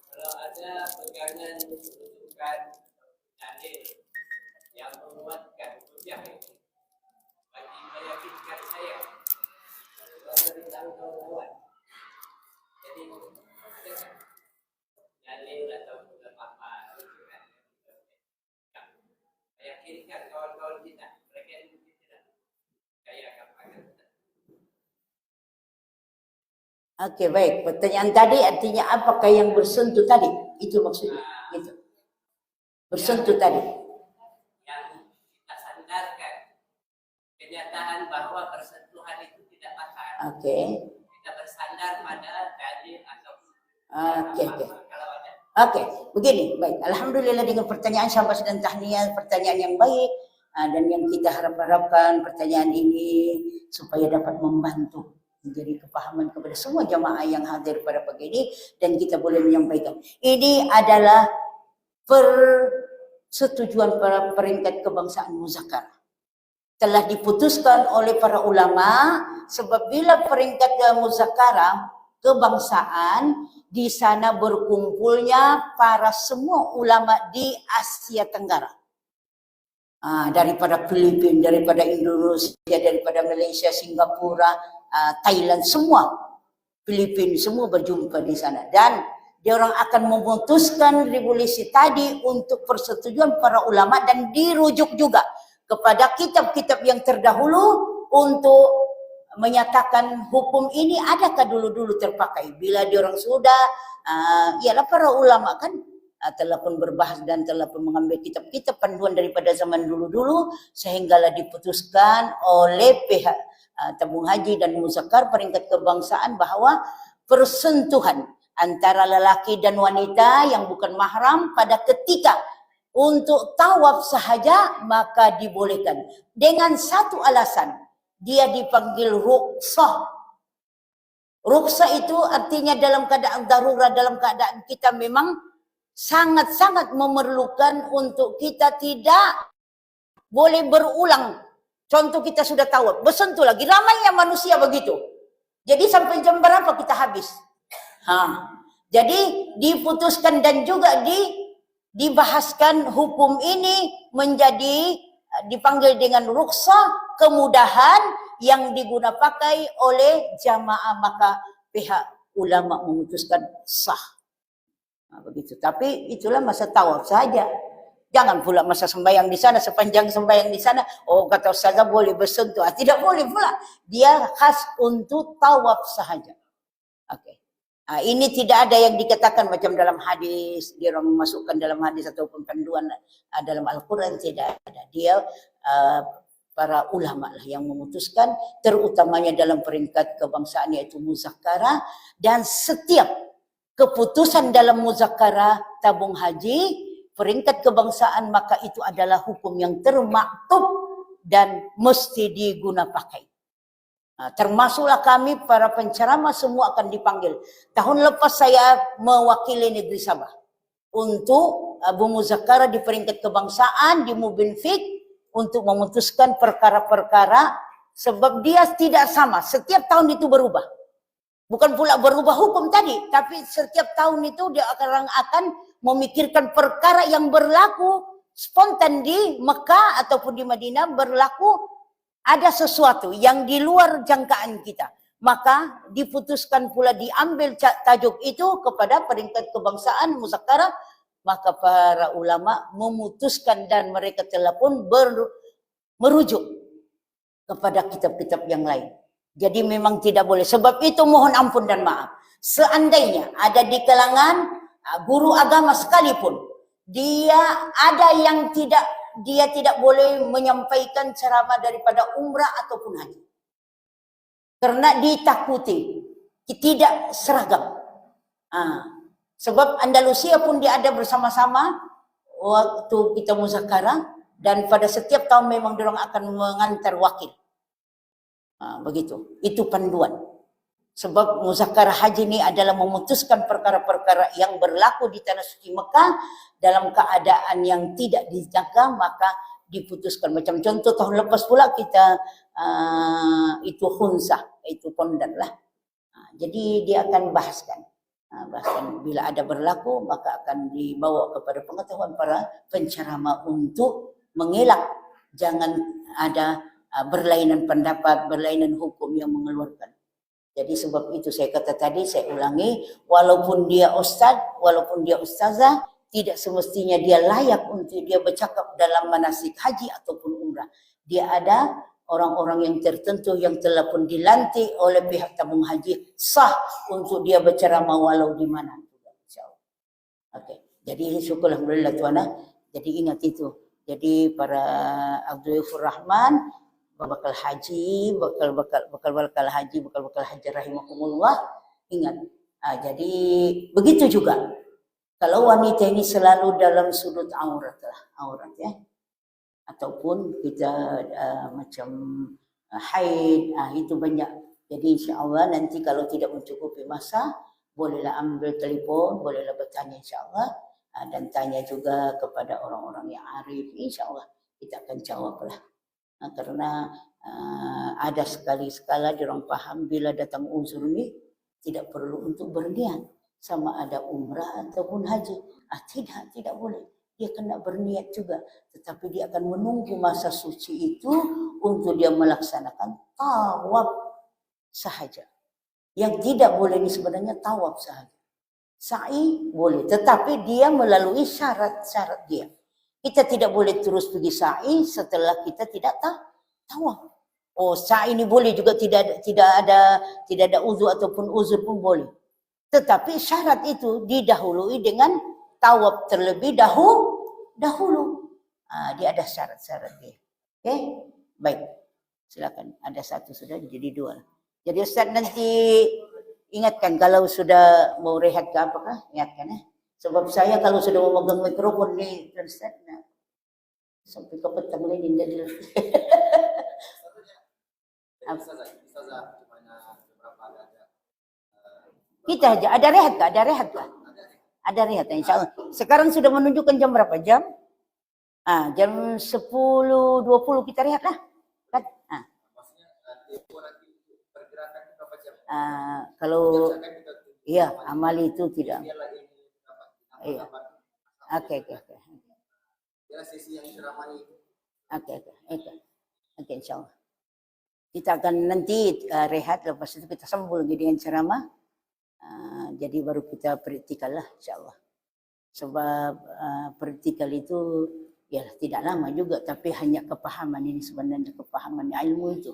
kalau ada pegangan rujukan dalil yang menguatkan hujah ini, bagi meyakinkan saya beritahu kawan-kawan. Jadi dalil atau beberapa rujukan yang meyakinkan kawan-kawan kita. Oke, baik. Pertanyaan tadi artinya apakah yang bersentuh tadi? Itu maksudnya. Gitu. Bersentuh tadi. Yang kita sandarkan kenyataan bahwa persentuhan itu tidak makar. Oke. Kita bersandar pada dalil atau Oke. kalau ada. Oke, begini, baik. Alhamdulillah dengan pertanyaan Syabas dan Tahniah, pertanyaan yang baik dan yang kita harapkan pertanyaan ini supaya dapat membantu menjadi kepahaman kepada semua jamaah yang hadir pada pagi ini dan kita boleh menyampaikan. Ini adalah persetujuan para peringkat kebangsaan muzakarah. Telah diputuskan oleh para ulama sebab bila peringkat muzakarah kebangsaan di sana berkumpulnya para semua ulama di Asia Tenggara. Daripada Filipina, daripada Indonesia, daripada Malaysia, Singapura, Thailand, semua. Filipina, semua berjumpa di sana. Dan dia orang akan memutuskan revolusi tadi untuk persetujuan para ulama dan dirujuk juga kepada kitab-kitab yang terdahulu untuk menyatakan hukum ini adakah dulu-dulu terpakai. Bila diorang sudah, ialah para ulama kan telah pun berbahas dan telah pun mengambil kitab-kitab panduan daripada zaman dulu-dulu sehinggalah diputuskan oleh pihak tabung haji dan muzakkar peringkat kebangsaan bahawa persentuhan antara lelaki dan wanita yang bukan mahram pada ketika untuk tawaf sahaja maka dibolehkan dengan satu alasan. Dia dipanggil ruksah. Ruksah itu artinya dalam keadaan darurat, dalam keadaan kita memang sangat-sangat memerlukan untuk kita tidak boleh berulang. Contoh kita sudah tahu, bersentuh lagi. Ramainya manusia begitu. Jadi sampai jam berapa kita habis? Jadi diputuskan dan juga dibahaskan hukum ini menjadi dipanggil dengan ruksah, kemudahan yang digunakan pakai oleh jamaah, maka pihak ulama memutuskan sah. Begitu. Tapi itulah masa tawaf saja. Jangan pula masa sembahyang di sana, sepanjang sembahyang di sana, oh kata ustazah boleh bersentuh. Tidak boleh pula. Dia khas untuk tawaf sahaja. Oke. Ini tidak ada yang dikatakan macam dalam hadis, dia orang memasukkan dalam hadis ataupun panduan dalam Al-Quran, tidak ada. Dia para ulama lah yang memutuskan, terutamanya dalam peringkat kebangsaan yaitu muzakarah, dan setiap keputusan dalam muzakarah tabung haji peringkat kebangsaan maka itu adalah hukum yang termaktub dan mesti diguna pakai. Termasuklah kami para penceramah semua akan dipanggil. Tahun lepas saya mewakili negeri Sabah untuk bermuzakarah di peringkat kebangsaan di Mubin Fik untuk memutuskan perkara-perkara sebab dia tidak sama. Setiap tahun itu berubah. Bukan pula berubah hukum tadi, tapi setiap tahun itu dia akan memikirkan perkara yang berlaku spontan di Mekah ataupun di Madinah, berlaku ada sesuatu yang di luar jangkaan kita. Maka diputuskan pula diambil tajuk itu kepada peringkat kebangsaan muzakarah. Maka para ulama memutuskan dan mereka telah pun merujuk kepada kitab-kitab yang lain. Jadi memang tidak boleh. Sebab itu mohon ampun dan maaf. Seandainya ada di kalangan guru agama sekalipun, dia ada yang dia tidak boleh menyampaikan ceramah daripada umrah ataupun haji. Karena ditakuti tidak seragam. Sebab Andalusia pun dia ada bersama-sama waktu kita muzakarah dan pada setiap tahun memang diorang akan mengantar wakil. Begitu. Itu panduan. Sebab muzakarah haji ini adalah memutuskan perkara-perkara yang berlaku di tanah suci Mekah dalam keadaan yang tidak dijaga, maka diputuskan. Macam contoh tahun lepas pula kita itu khunsah, itu pondan lah. Jadi dia akan bahaskan bila ada berlaku maka akan dibawa kepada pengetahuan para penceramah untuk mengelak jangan ada berlainan pendapat, berlainan hukum yang mengeluarkan. Jadi sebab itu saya kata tadi, saya ulangi, walaupun dia ustaz, walaupun dia ustazah, tidak semestinya dia layak untuk dia bercakap dalam manasik haji ataupun umrah. Dia ada orang-orang yang tertentu yang telah pun dilantik oleh pihak tabung haji sah untuk dia berceramah walau di mana juga, insyaallah. Okey. Jadi syukur alhamdulillah tuan. Jadi ingat itu. Jadi para Abdul Rahman bakal haji, bakal haji rahimakumullah, ingat. Jadi begitu juga. Kalau wanita ini selalu dalam sudut aurat ya. Ataupun kita macam haid, itu banyak. Jadi insya-Allah nanti kalau tidak mencukupi masa, bolehlah ambil telefon, bolehlah bertanya insya-Allah. Dan tanya juga kepada orang-orang yang arif, insya-Allah kita akan jawablah. Karena ada sekali-sekala diorang paham bila datang unsur ini tidak perlu untuk berniat sama ada umrah ataupun haji. Tidak boleh. Dia kena berniat juga, tetapi dia akan menunggu masa suci itu untuk dia melaksanakan tawaf sahaja. Yang tidak boleh ini sebenarnya tawaf sahaja. Sa'i boleh, tetapi dia melalui syarat-syarat dia. Kita tidak boleh terus pergi sa'i setelah kita tidak tawaf. Oh, sa'i ini boleh juga tidak ada uzur ataupun uzur pun boleh. Tetapi syarat itu didahului dengan tawaf terlebih dahulu. Dia ada syarat-syarat dia. Okey? Baik. Silakan. Ada satu sudah jadi dua. Jadi Ustaz nanti ingatkan kalau sudah mau rehat ke apakah? Ingatkan ya. Sebab saya kalau sudah memegang mikrofon ni Ustaz sampai ke petang ni tidak jelas. Kita aja ada rehat kah? Ada rehat insya-Allah. Sekarang sudah menunjukkan jam berapa? Jam 10.20 kita rehat lah. Kan? Kalau iya amal itu tidak. Iya. Oke. Oke, insya-Allah. Kita akan nanti rehat, lepas itu kita sambung lagi dengan ceramah. Jadi baru kita praktikal lah insya-Allah. Sebab praktikal itu ya tidak lama juga, tapi hanya kepahaman ini sebenarnya, kepahaman ilmu itu.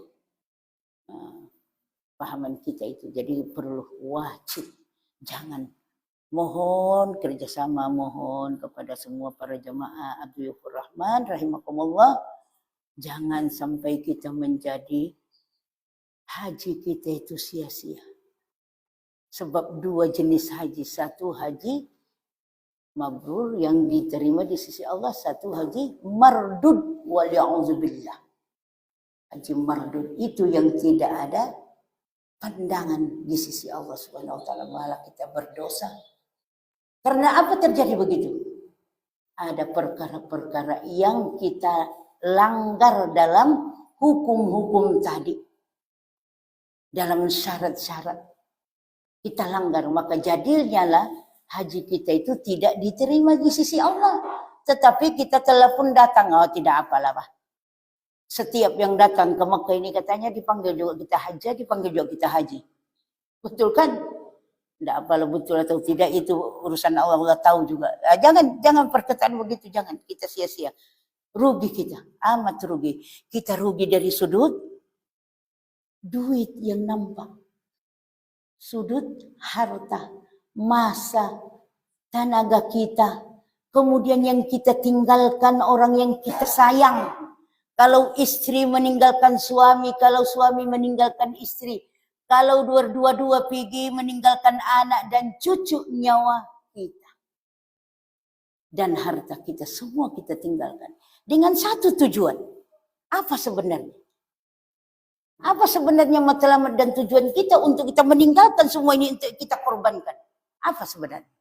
Pahaman kita itu. Jadi perlu wajib. Jangan. Mohon kerjasama, mohon kepada semua para jemaah Abdul Rahman rahimakumullah. Jangan sampai kita menjadi haji kita itu sia-sia. Sebab dua jenis haji. Satu haji mabrur yang diterima di sisi Allah. Satu haji mardud waliya'udzubillah. Haji mardud itu yang tidak ada pandangan di sisi Allah Subhanahu wa taala, malah kita berdosa. Karena apa terjadi begitu? Ada perkara-perkara yang kita langgar dalam hukum-hukum tadi. Dalam syarat-syarat kita langgar, maka jadinya lah haji kita itu tidak diterima di sisi Allah. Tetapi kita telah pun datang, tidak apalah Pak. Setiap yang datang ke Mekah ini katanya dipanggil juga kita haji, dipanggil juga kita haji. Betul kan? Tidak apalah betul atau tidak, itu urusan Allah, Allah tahu juga. Jangan perkataan begitu, jangan. Kita sia-sia. Rugi kita, amat rugi. Kita rugi dari sudut duit yang nampak. Sudut harta, masa, tenaga kita. Kemudian yang kita tinggalkan orang yang kita sayang. Kalau istri meninggalkan suami, kalau suami meninggalkan istri, kalau dua-dua pergi meninggalkan anak dan cucu, nyawa kita. Dan harta kita, semua kita tinggalkan. Dengan satu tujuan. Apa sebenarnya? Apa sebenarnya matlamat dan tujuan kita untuk kita meninggalkan semua ini, untuk kita korbankan? Apa sebenarnya?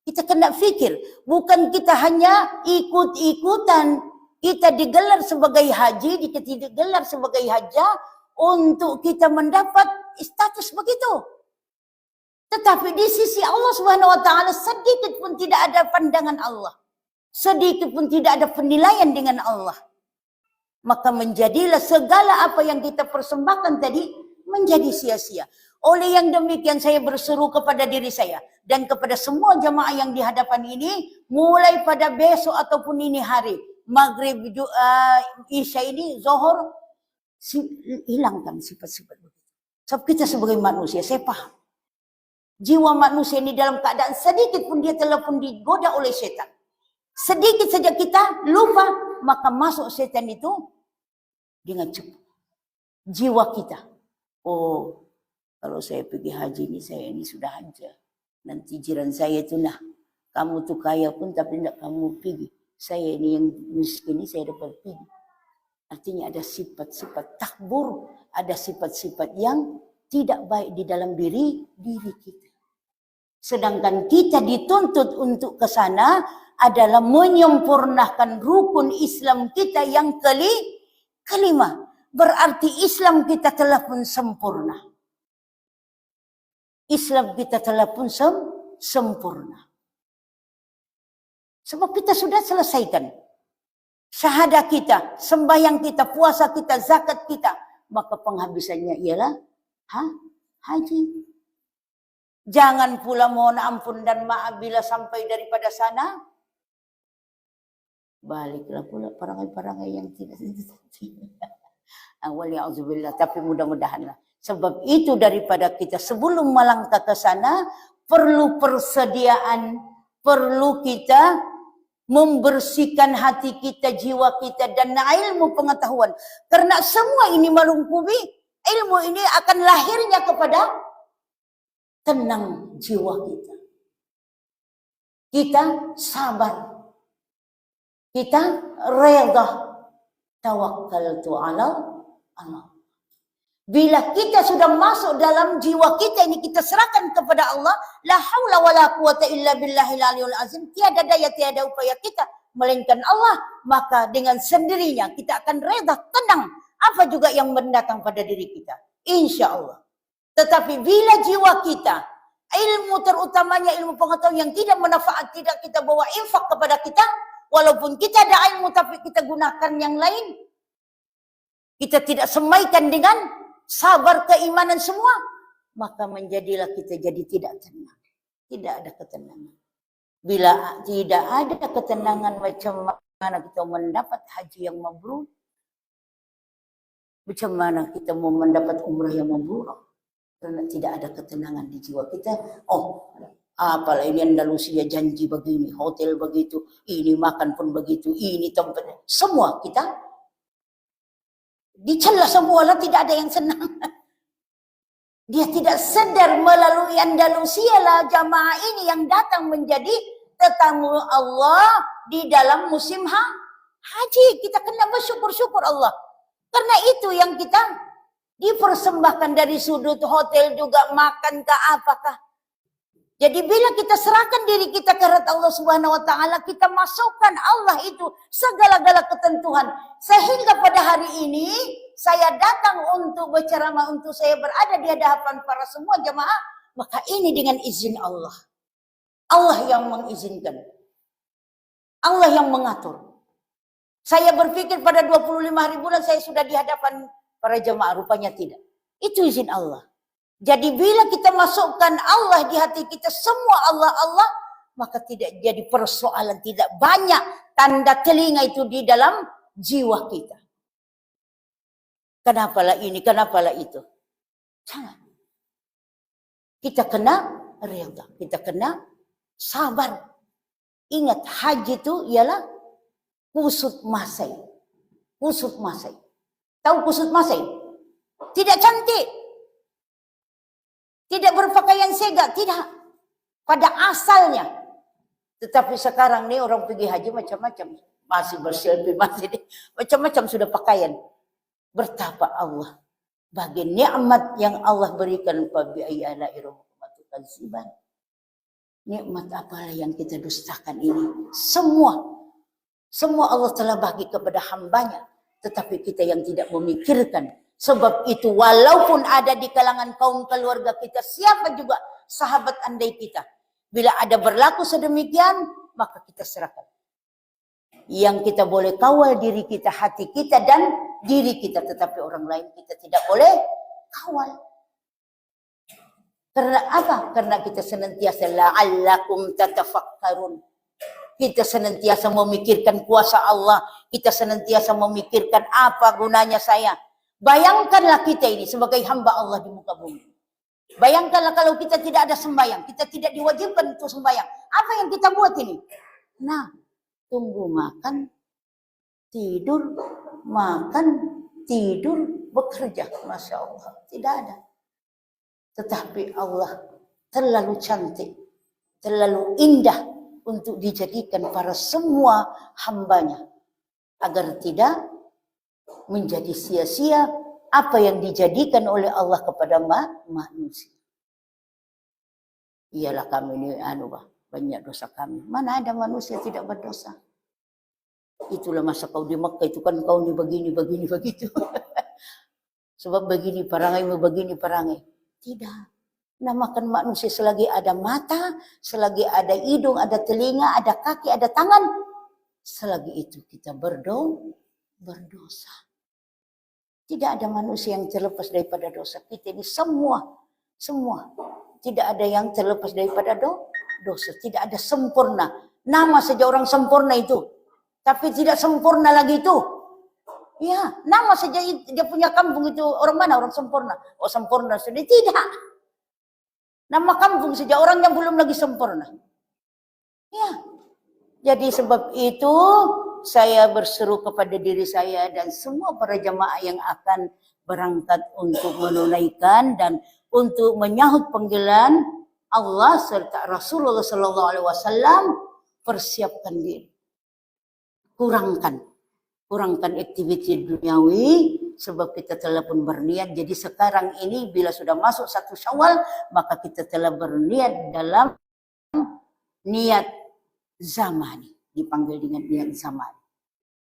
Kita kena fikir. Bukan kita hanya ikut-ikutan. Kita digelar sebagai haji, kita digelar sebagai hajah untuk kita mendapat status begitu. Tetapi di sisi Allah Subhanahu wa taala sedikit pun tidak ada pandangan Allah. Sedikit pun tidak ada penilaian dengan Allah. Maka menjadilah segala apa yang kita persembahkan tadi menjadi sia-sia. Oleh yang demikian saya berseru kepada diri saya dan kepada semua jamaah yang di hadapan ini, mulai pada besok ataupun ini hari, Maghrib, Isya ini, Zuhur, hilangkan sifat-sifat begitu. Sebab kita sebagai manusia, saya paham. Jiwa manusia ini dalam keadaan sedikit pun dia telah pun digoda oleh setan. Sedikit saja kita lupa, maka masuk setan itu dengan cepat. Jiwa kita. Oh, kalau saya pergi haji ini, saya ini sudah haja. Nanti jiran saya itu, nah, kamu tuh kaya pun tapi tidak kamu pergi. Saya ini yang miskin ini saya dapat pergi. Artinya ada sifat-sifat takbur, ada sifat-sifat yang tidak baik di dalam diri kita. Sedangkan kita dituntut untuk ke sana adalah menyempurnakan rukun Islam kita yang kelima. Berarti Islam kita telah pun sempurna. Islam kita telah pun sempurna. Sebab kita sudah selesaikan syahadah kita, sembahyang kita, puasa kita, zakat kita. Maka penghabisannya ialah haji. Jangan pula mohon ampun dan maaf bila sampai daripada sana. Baliklah pula perangai-perangai yang tidak. Wali'udzubillah. Tapi mudah-mudahanlah. Sebab itu daripada kita sebelum melangkah ke sana, perlu persediaan, perlu kita membersihkan hati kita, jiwa kita, dan ilmu pengetahuan. Karena semua ini melengkapi, ilmu ini akan lahirnya kepada tenang jiwa kita. Kita sabar. Kita redha. Tawakkaltu ala Allah. Bila kita sudah masuk dalam jiwa kita ini, kita serahkan kepada Allah, la haula wala quwata illa billahil aliyul azim, tiada daya tiada upaya kita melainkan Allah, maka dengan sendirinya kita akan reda, tenang apa juga yang mendatang pada diri kita, insya Allah. Tetapi bila jiwa kita, ilmu terutamanya ilmu pengetahuan yang tidak manfaat, tidak kita bawa infak kepada kita, walaupun kita ada ilmu tapi kita gunakan yang lain, kita tidak semaikan dengan sabar, keimanan semua, maka menjadilah kita jadi tidak tenang. Tidak ada ketenangan. Bila tidak ada ketenangan, macam mana kita mendapat haji yang mabrur? Macam mana kita mau mendapat umrah yang mabrur? Karena tidak ada ketenangan di jiwa kita. Oh, apalah ini Andalusia janji begini, hotel begitu, ini makan pun begitu, ini tempatnya. Semua kita dicela semua lah, tidak ada yang senang. Dia tidak sedar melalui Andalusia lah jamaah ini yang datang menjadi tetamu Allah di dalam musim haji. Kita kena bersyukur-syukur Allah. Karena itu yang kita dipersembahkan dari sudut hotel juga, makan ke apakah. Jadi bila kita serahkan diri kita ke Allah Subhanahu wa taala, kita masukkan Allah itu segala-gala ketentuan. Sehingga pada hari ini saya datang untuk berceramah, untuk saya berada di hadapan para semua jemaah, maka ini dengan izin Allah. Allah yang mengizinkan. Allah yang mengatur. Saya berpikir pada 25 hari bulan saya sudah di hadapan para jemaah, rupanya tidak. Itu izin Allah. Jadi bila kita masukkan Allah di hati kita, semua Allah, maka tidak jadi persoalan, tidak banyak tanda telinga itu di dalam jiwa kita. Kenapalah ini, kenapalah itu. Jangan. Kita kena redha, kita kena sabar. Ingat, haji itu ialah kusut masai. Kusut masai. Tahu kusut masai? Tidak cantik. Tidak berpakaian sega, tidak. Pada asalnya. Tetapi sekarang nih orang pergi haji macam-macam. Masih berselfie, masih macam-macam sudah pakaian. Bertapa Allah. Bagi nikmat yang Allah berikan. Nikmat apalah yang kita dustakan ini. Semua Allah telah bagi kepada hambanya. Tetapi kita yang tidak memikirkan. Sebab itu walaupun ada di kalangan kaum keluarga kita, siapa juga sahabat andai kita. Bila ada berlaku sedemikian, maka kita serahkan. Yang kita boleh kawal diri kita, hati kita dan diri kita. Tetapi orang lain kita tidak boleh kawal. Karena apa? Karena kita senantiasa la'allakum tatafakkarun. Kita senantiasa memikirkan kuasa Allah. Kita senantiasa memikirkan apa gunanya saya. Bayangkanlah kita ini sebagai hamba Allah di muka bumi. Bayangkanlah kalau kita tidak ada sembahyang, kita tidak diwajibkan untuk sembahyang. Apa yang kita buat ini? Nah, tunggu makan, tidur, makan, tidur, bekerja. Masya Allah, tidak ada. Tetapi Allah terlalu cantik, terlalu indah untuk dijadikan para semua hambanya. Agar tidak menjadi sia-sia apa yang dijadikan oleh Allah kepada manusia. Iyalah kami ini banyak dosa kami. Mana ada manusia tidak berdosa? Itulah masa kau di Mekah itu kan kau ni begini begitu. Sebab begini perangai. Tidak. Namakan manusia selagi ada mata, selagi ada hidung, ada telinga, ada kaki, ada tangan. Selagi itu kita berdosa. Tidak ada manusia yang terlepas daripada dosa. Kita ini semua. Tidak ada yang terlepas daripada dosa. Tidak ada sempurna. Nama saja orang sempurna itu. Tapi tidak sempurna lagi itu. Ya, nama saja dia punya kampung itu. Orang mana? Orang sempurna. Oh sempurna sudah. Tidak. Nama kampung saja orang yang belum lagi sempurna. Ya. Jadi sebab itu saya berseru kepada diri saya dan semua para jamaah yang akan berangkat untuk menunaikan dan untuk menyahut panggilan Allah serta Rasulullah SAW, persiapkan diri. Kurangkan aktiviti duniawi sebab kita telah pun berniat. Jadi sekarang ini bila sudah masuk 1 Syawal maka kita telah berniat dalam niat zamani. Dipanggil dengan niat zaman.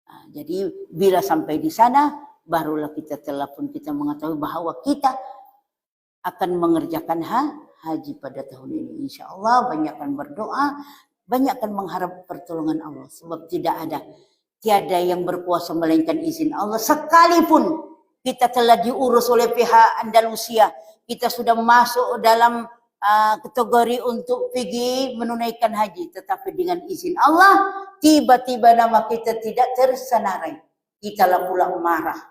Nah, jadi bila sampai di sana barulah kita telepon, kita mengetahui bahwa kita akan mengerjakan haji pada tahun ini. Insya Allah banyakkan berdoa, banyakkan mengharap pertolongan Allah. Sebab tiada yang berkuasa melainkan izin Allah. Sekalipun kita telah diurus oleh pihak Andalusia, kita sudah masuk dalam kategori untuk pergi menunaikan haji, tetapi dengan izin Allah tiba-tiba nama kita tidak tersenarai, kita lah pula marah.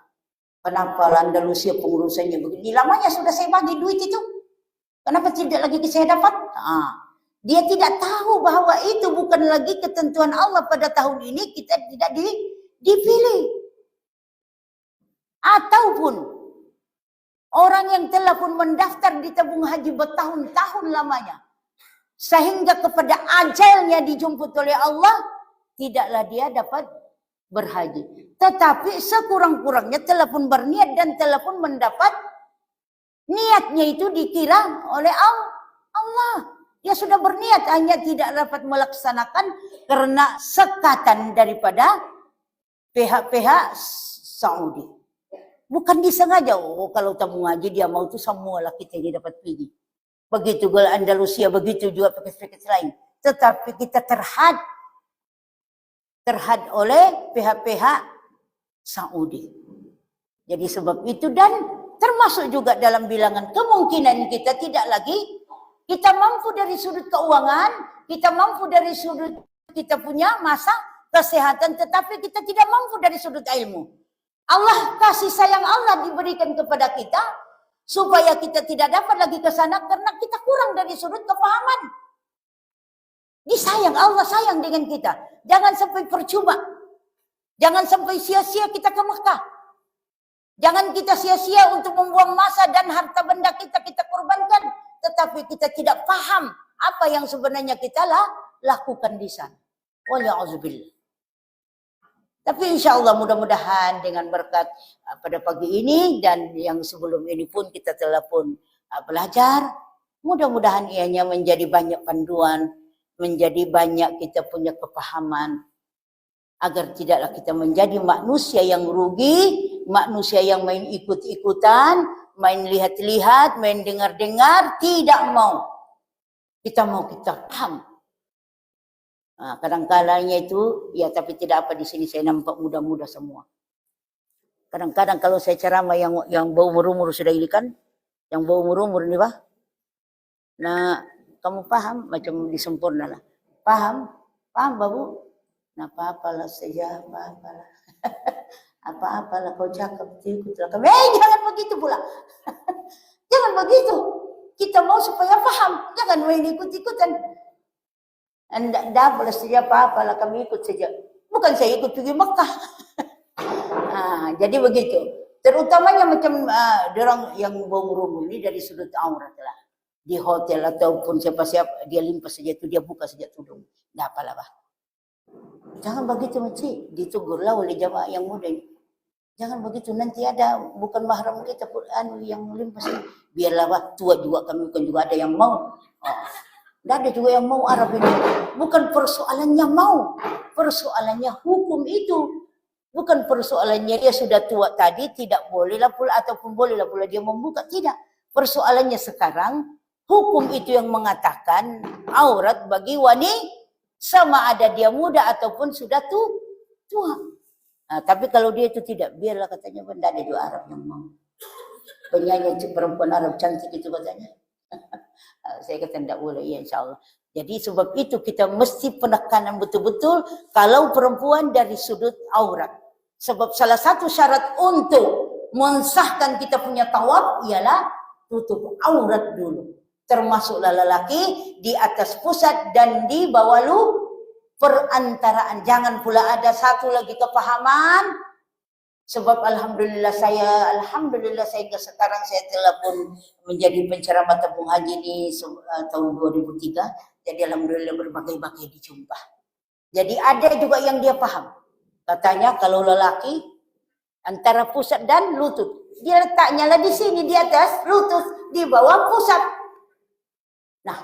Kenapa Andalusia pengurusannya begini? Lamanya sudah saya bagi duit itu, kenapa tidak lagi saya dapat? Dia tidak tahu bahwa itu bukan lagi ketentuan Allah pada tahun ini, kita tidak dipilih. Ataupun orang yang telah pun mendaftar di tabung haji bertahun-tahun lamanya. Sehingga kepada ajalnya dijemput oleh Allah, tidaklah dia dapat berhaji. Tetapi sekurang-kurangnya telah pun berniat dan telah pun mendapat niatnya itu dikira oleh Allah. Dia sudah berniat, hanya tidak dapat melaksanakan karena sekatan daripada pihak-pihak Saudi. Bukan disengaja, kalau tabung haji dia mau itu semualah kita ini dapat pergi. Begitu juga Andalusia, begitu juga paket-paket lain. Tetapi kita terhad oleh pihak-pihak Saudi. Jadi sebab itu dan termasuk juga dalam bilangan kemungkinan kita tidak lagi, kita mampu dari sudut keuangan, kita mampu dari sudut kita punya masa kesehatan, tetapi kita tidak mampu dari sudut ilmu. Allah, kasih sayang Allah diberikan kepada kita supaya kita tidak dapat lagi ke sana karena kita kurang dari sudut kepahaman. Disayang, Allah sayang dengan kita. Jangan sampai percuma. Jangan sampai sia-sia kita ke Mekah. Jangan kita sia-sia untuk membuang masa dan harta benda kita korbankan, tetapi kita tidak paham apa yang sebenarnya kita lakukan di sana. Wa'alaikumsalam. Tapi insya Allah mudah-mudahan dengan berkat pada pagi ini dan yang sebelum ini pun kita telah pun belajar. Mudah-mudahan ianya menjadi banyak panduan, menjadi banyak kita punya kepahaman. Agar tidaklah kita menjadi manusia yang rugi, manusia yang main ikut-ikutan, main lihat-lihat, main dengar-dengar, tidak mau. Kita mau kita paham. Nah, kadang-kadangnya itu, ya tapi tidak apa di sini saya nampak muda-muda semua. Kadang-kadang kalau saya ceramah yang bau umur sudah ini kan, yang bau umur ini bah. Nah, kamu paham macam disempurna lah. Paham? Paham Babu? Nah, apa-apalah saja, apa-apalah. Apa-apalah kau cakap, ikutlah kami. Jangan begitu pula. Jangan begitu. Kita mau supaya paham. Jangan main ikut-ikutan. Tidak boleh saja apa-apalah kami ikut saja. Bukan saya ikut pergi Mekah. Jadi begitu. Terutamanya macam orang yang bau ini dari sudut aurat lah. Di hotel ataupun siapa-siapa dia limpas saja itu, dia buka saja tudung. Tidak apalah bah. Jangan begitu Makcik. Ditugurlah oleh jamaah yang muda ini. Jangan begitu, nanti ada bukan mahram kita pun yang limpas. Biarlah bah, tua juga kami, bukan juga ada yang mau. Tidak ada juga yang mau Arab ini. Bukan persoalannya mau. Persoalannya hukum itu. Bukan persoalannya dia sudah tua tadi, tidak bolehlah pula ataupun bolehlah pula dia membuka. Tidak. Persoalannya sekarang, hukum itu yang mengatakan aurat bagi wanita sama ada dia muda ataupun sudah tua. Tapi kalau dia itu tidak, biarlah katanya benda ada juga Arab yang mau. Penyanyi perempuan Arab cantik itu katanya. Saya kata tidak boleh, ya insya Allah. Jadi sebab itu kita mesti penekanan betul-betul kalau perempuan dari sudut aurat. Sebab salah satu syarat untuk mensahkan kita punya tawaf ialah tutup aurat dulu. Termasuklah lelaki di atas pusat dan di bawah perantaraan. Jangan pula ada satu lagi kepahaman. Sebab alhamdulillah saya hingga sekarang saya telah pun menjadi penceramah tabung haji ini tahun 2003. Jadi alhamdulillah berbagai-bagai dijumpa. Jadi ada juga yang dia paham. Katanya kalau lelaki antara pusat dan lutut. Dia letaknya lah di sini di atas lutut, di bawah pusat. Nah,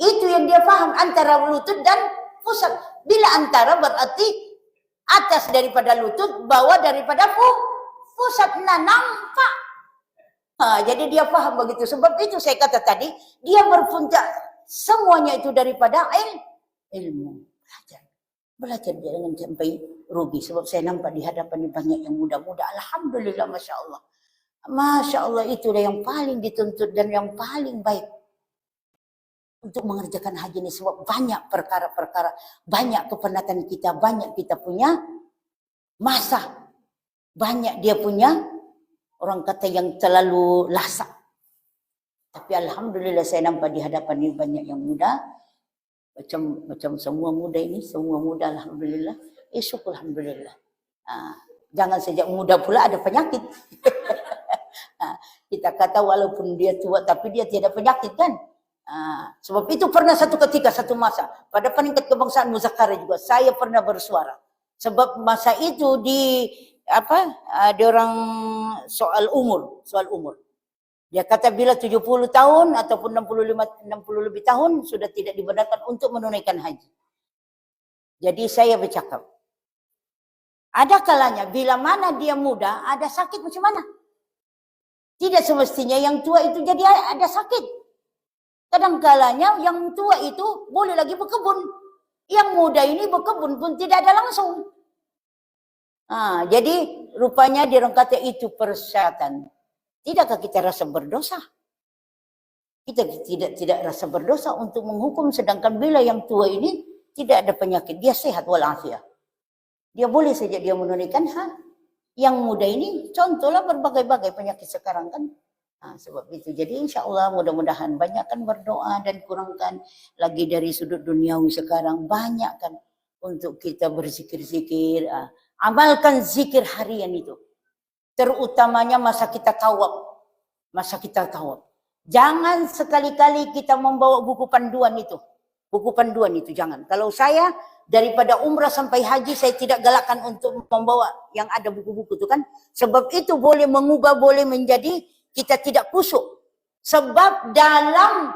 itu yang dia paham antara lutut dan pusat. Bila antara berarti atas daripada lutut, bawah daripada pusat. Nah, nampak. Jadi dia paham begitu. Sebab itu saya kata tadi, dia berpuncak semuanya itu daripada ilmu. Belajar jangan sampai rugi. Sebab saya nampak di hadapan banyak yang muda-muda. Alhamdulillah, Masya Allah. Masya Allah, itulah yang paling dituntut dan yang paling baik untuk mengerjakan haji ini. Sebab banyak perkara-perkara, banyak kepenatan kita, banyak kita punya masa. Banyak dia punya, orang kata yang terlalu lasak. Tapi alhamdulillah saya nampak di hadapan ini banyak yang muda. Macam semua muda ini, semua muda alhamdulillah. Syukur alhamdulillah. Jangan sejak muda pula ada penyakit. Kita kata walaupun dia tua tapi dia tidak penyakit kan. Sebab itu pernah satu ketika, satu masa pada peningkat kebangsaan Muzakarah juga saya pernah bersuara. Sebab masa itu di orang soal umur. Dia kata bila 70 tahun ataupun 60 lebih tahun sudah tidak dibenarkan untuk menunaikan haji. Jadi saya bercakap. Ada kalanya bila mana dia muda ada sakit macam mana? Tidak semestinya yang tua itu jadi ada sakit. Kadang kalanya yang tua itu boleh lagi berkebun. Yang muda ini berkebun pun tidak ada langsung. Jadi rupanya dia orang kata itu persyaratan. Tidakkah kita rasa berdosa? Kita tidak rasa berdosa untuk menghukum, sedangkan bila yang tua ini tidak ada penyakit, dia sehat walafiat. Dia boleh saja dia menunaikan hal. Yang muda ini contohlah berbagai-bagai penyakit sekarang kan. Sebab itu. Jadi insya Allah mudah-mudahan banyakkan berdoa dan kurangkan lagi dari sudut duniawi sekarang. Banyakkan untuk kita berzikir-zikir. Amalkan zikir harian itu. Terutamanya masa kita tawaf. Jangan sekali-kali kita membawa buku panduan itu. Buku panduan itu jangan. Kalau saya daripada umrah sampai haji saya tidak galakkan untuk membawa yang ada buku-buku itu kan. Sebab itu boleh mengubah, boleh menjadi kita tidak khusyuk. Sebab dalam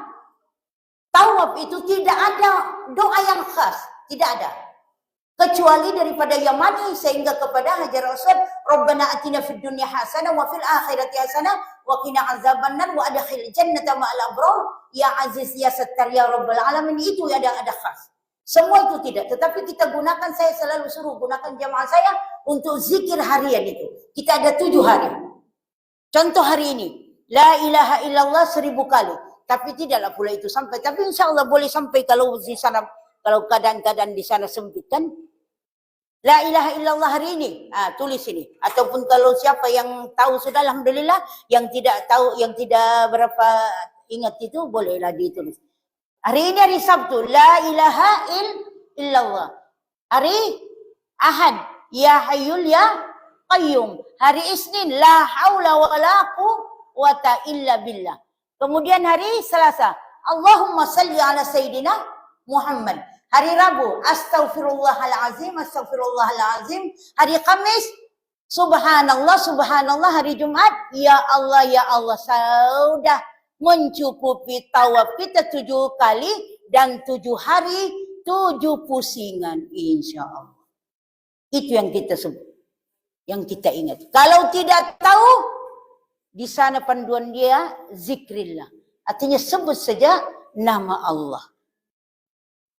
tawaf itu tidak ada doa yang khas. Tidak ada. Kecuali daripada Yamani sehingga kepada Hajar Aswad, Rabbana atina fid dunya hasanah wa fil akhirati hasanah wa qina azabannar wa adkhil jannata ma'al abrar ya aziz ya sattar ya rabbal alamin. Itu yang ada khas. Semua itu tidak, tetapi kita gunakan, saya selalu suruh gunakan jamaah saya untuk zikir harian itu. Kita ada 7 hari. Contoh hari ini, la ilaha illallah 1000 kali. Tapi tidaklah pula itu sampai, tapi insya Allah boleh sampai kalau di sana, kalau keadaan-keadaan di sana sempit kan. La ilaha illallah hari ini. Tulis ini. Ataupun kalau siapa yang tahu sudah, alhamdulillah. Yang tidak tahu, yang tidak berapa ingat itu, bolehlah ditulis. Hari ini hari Sabtu. La ilaha illallah. Hari Ahad. Ya Hayyul Ya Qayyum. Hari Isnin. La haula wa la quwwata illa billah. Kemudian hari Selasa. Allahumma salli ala Sayyidina Muhammad. Hari Rabu, astaghfirullahalazim, astaghfirullahalazim. Hari Kamis, subhanallah, subhanallah. Hari Jumat, ya Allah, sudah mencukupi tawaf kita 7 kali dan 7 hari, 7 pusingan, insya Allah. Itu yang kita sebut, yang kita ingat. Kalau tidak tahu, di sana panduan dia zikrillah. Artinya sebut saja nama Allah.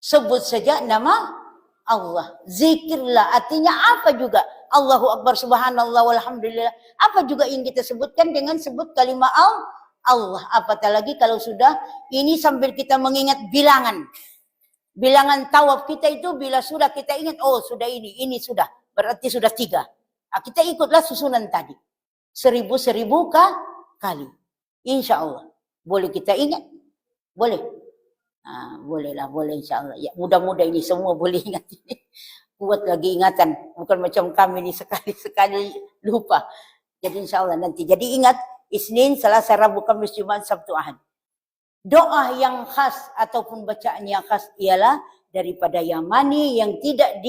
Sebut saja nama Allah. Zikirlah. Artinya apa juga? Allahu Akbar, subhanallah, walhamdulillah. Apa juga yang kita sebutkan dengan sebut kalimat Allah. Apatah lagi kalau sudah ini sambil kita mengingat bilangan. Bilangan tawaf kita itu bila sudah kita ingat, oh sudah ini sudah. Berarti sudah 3. Kita ikutlah susunan tadi. 1000 kali. Insya Allah. Boleh kita ingat? Boleh. Bolehlah, boleh insya Allah. Ya, mudah-mudah ini semua boleh ingat ini. Kuat lagi ingatan. Bukan macam kami ini sekali-sekali lupa. Jadi insya Allah nanti. Jadi ingat, Isnin, Selasa, Rabu, Kamis, Jumat, Sabtu, Ahad. Doa yang khas ataupun bacaan yang khas ialah daripada Yamani yang tidak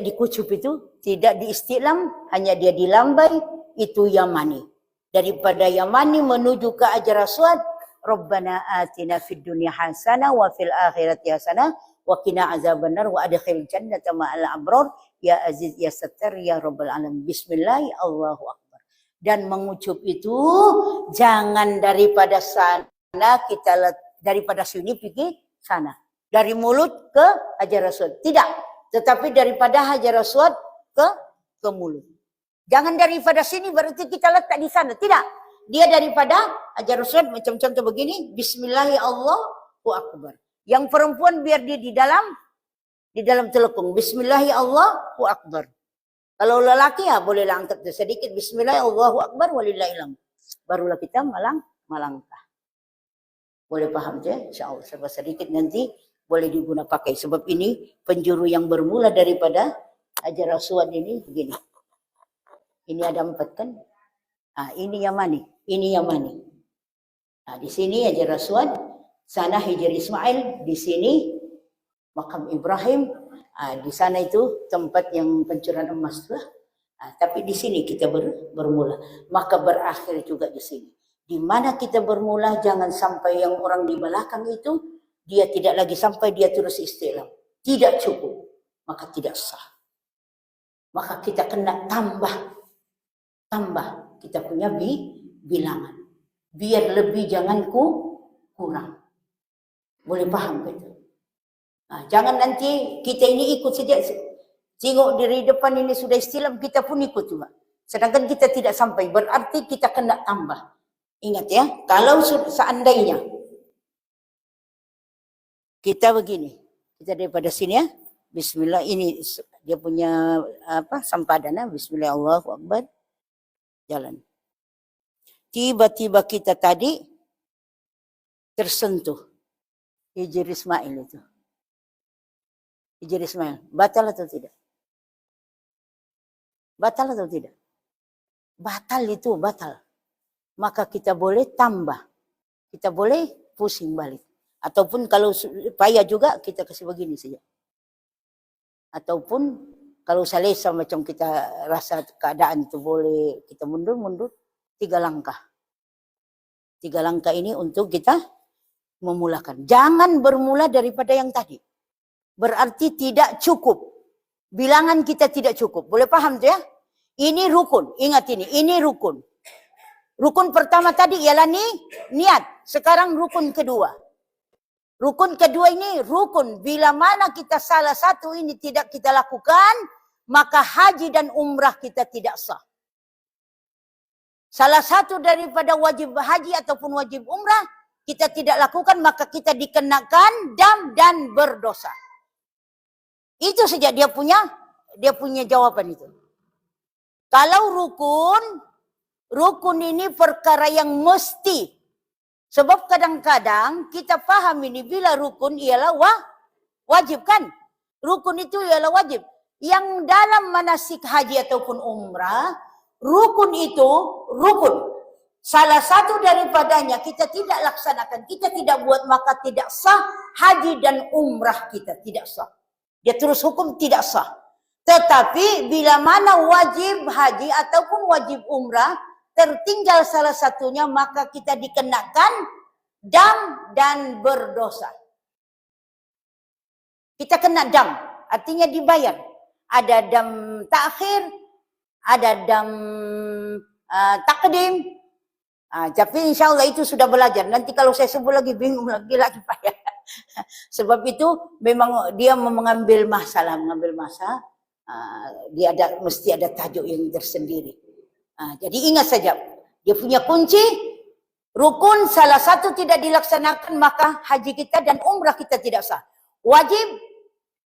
dikucup itu, tidak diistilam, hanya dia dilambai, itu Yamani. Daripada Yamani menuju ke Hajar Aswad, Rabbana atina fid dunya hasanah wa fil akhirati hasanah wa qina azabannar wa adkhil jannata ma'al abrar ya aziz ya sattar ya rabbal alamin. Bismillah, Allahu akbar. Dan mengucup itu jangan daripada sana daripada sini pergi sana. Dari mulut ke Hajar Aswad. Tidak, tetapi daripada Hajar Aswad ke mulut. Jangan daripada sini berarti kita letak di sana. Tidak. Dia daripada Hajar Aswad macam contoh begini, Bismillahi Allahu Akbar. Yang perempuan biar dia di dalam telekung, Bismillahi Allahu Akbar. Kalau lelaki ya bolehlah angkat sedikit, Bismillahi Allahu Akbar walillahil hamd. Barulah kita melangkah. Boleh paham je? Insyaallah serba sedikit nanti boleh diguna pakai. Sebab ini penjuru yang bermula daripada Hajar Aswad ini begini. Ini ada 4 kan? Ini Yamani, ini Yamani. Di sini Hajar Aswad, sana Hijr Ismail, di sini makam Ibrahim, di sana itu tempat yang pencurian emas lah. Tapi di sini kita bermula, maka berakhir juga di sini. Di mana kita bermula, jangan sampai yang orang di belakang itu dia tidak lagi sampai dia terus istilam, tidak cukup, maka tidak sah. Maka kita kena tambah kita punya bilangan. Biar lebih, jangan kurang. Boleh paham betul? Jangan nanti kita ini ikut saja. Tengok dari depan ini sudah istilam, kita pun ikut juga. Sedangkan kita tidak sampai, berarti kita kena tambah. Ingat ya, kalau seandainya kita begini, kita daripada sini ya, Bismillah, ini dia punya sampadana, Bismillah Allahu Akbar. Jalan. Tiba-tiba kita tadi tersentuh Hijr Ismail itu. Hijr Ismail. Batal atau tidak? Batal atau tidak? Batal itu, batal. Maka kita boleh tambah. Kita boleh pusing balik. Ataupun kalau payah juga kita kasih begini saja. Ataupun kalau salesa macam kita rasa keadaan itu boleh kita mundur 3 langkah. 3 langkah ini untuk kita memulakan. Jangan bermula daripada yang tadi. Berarti tidak cukup. Bilangan kita tidak cukup. Boleh paham tu ya? Ini rukun. Ingat ini rukun. Rukun pertama tadi ialah niat. Sekarang rukun kedua. Rukun kedua ini rukun. Bila mana kita salah satu ini tidak kita lakukan, maka haji dan umrah kita tidak sah. Salah satu daripada wajib haji ataupun wajib umrah kita tidak lakukan, maka kita dikenakan dam dan berdosa. Itu saja dia punya jawaban itu. Kalau rukun ini perkara yang mesti. Sebab kadang-kadang kita paham ini bila rukun ialah wajib kan? Rukun itu ialah wajib. Yang dalam manasik haji ataupun umrah, rukun itu rukun. Salah satu daripadanya kita tidak laksanakan, kita tidak buat, maka tidak sah haji dan umrah kita, tidak sah. Dia terus hukum tidak sah. Tetapi bila mana wajib haji ataupun wajib umrah, tertinggal salah satunya, maka kita dikenakan dam dan berdosa. Kita kena dam, artinya dibayar. Ada dam takhir, ada dam takdim. Tapi insya Allah itu sudah belajar. Nanti kalau saya sebut lagi bingung lagi Pak ya. Sebab itu memang dia mengambil masalah. Dia mesti ada tajuk yang tersendiri. Jadi ingat saja, dia punya kunci, rukun salah satu tidak dilaksanakan, maka haji kita dan umrah kita tidak sah. Wajib,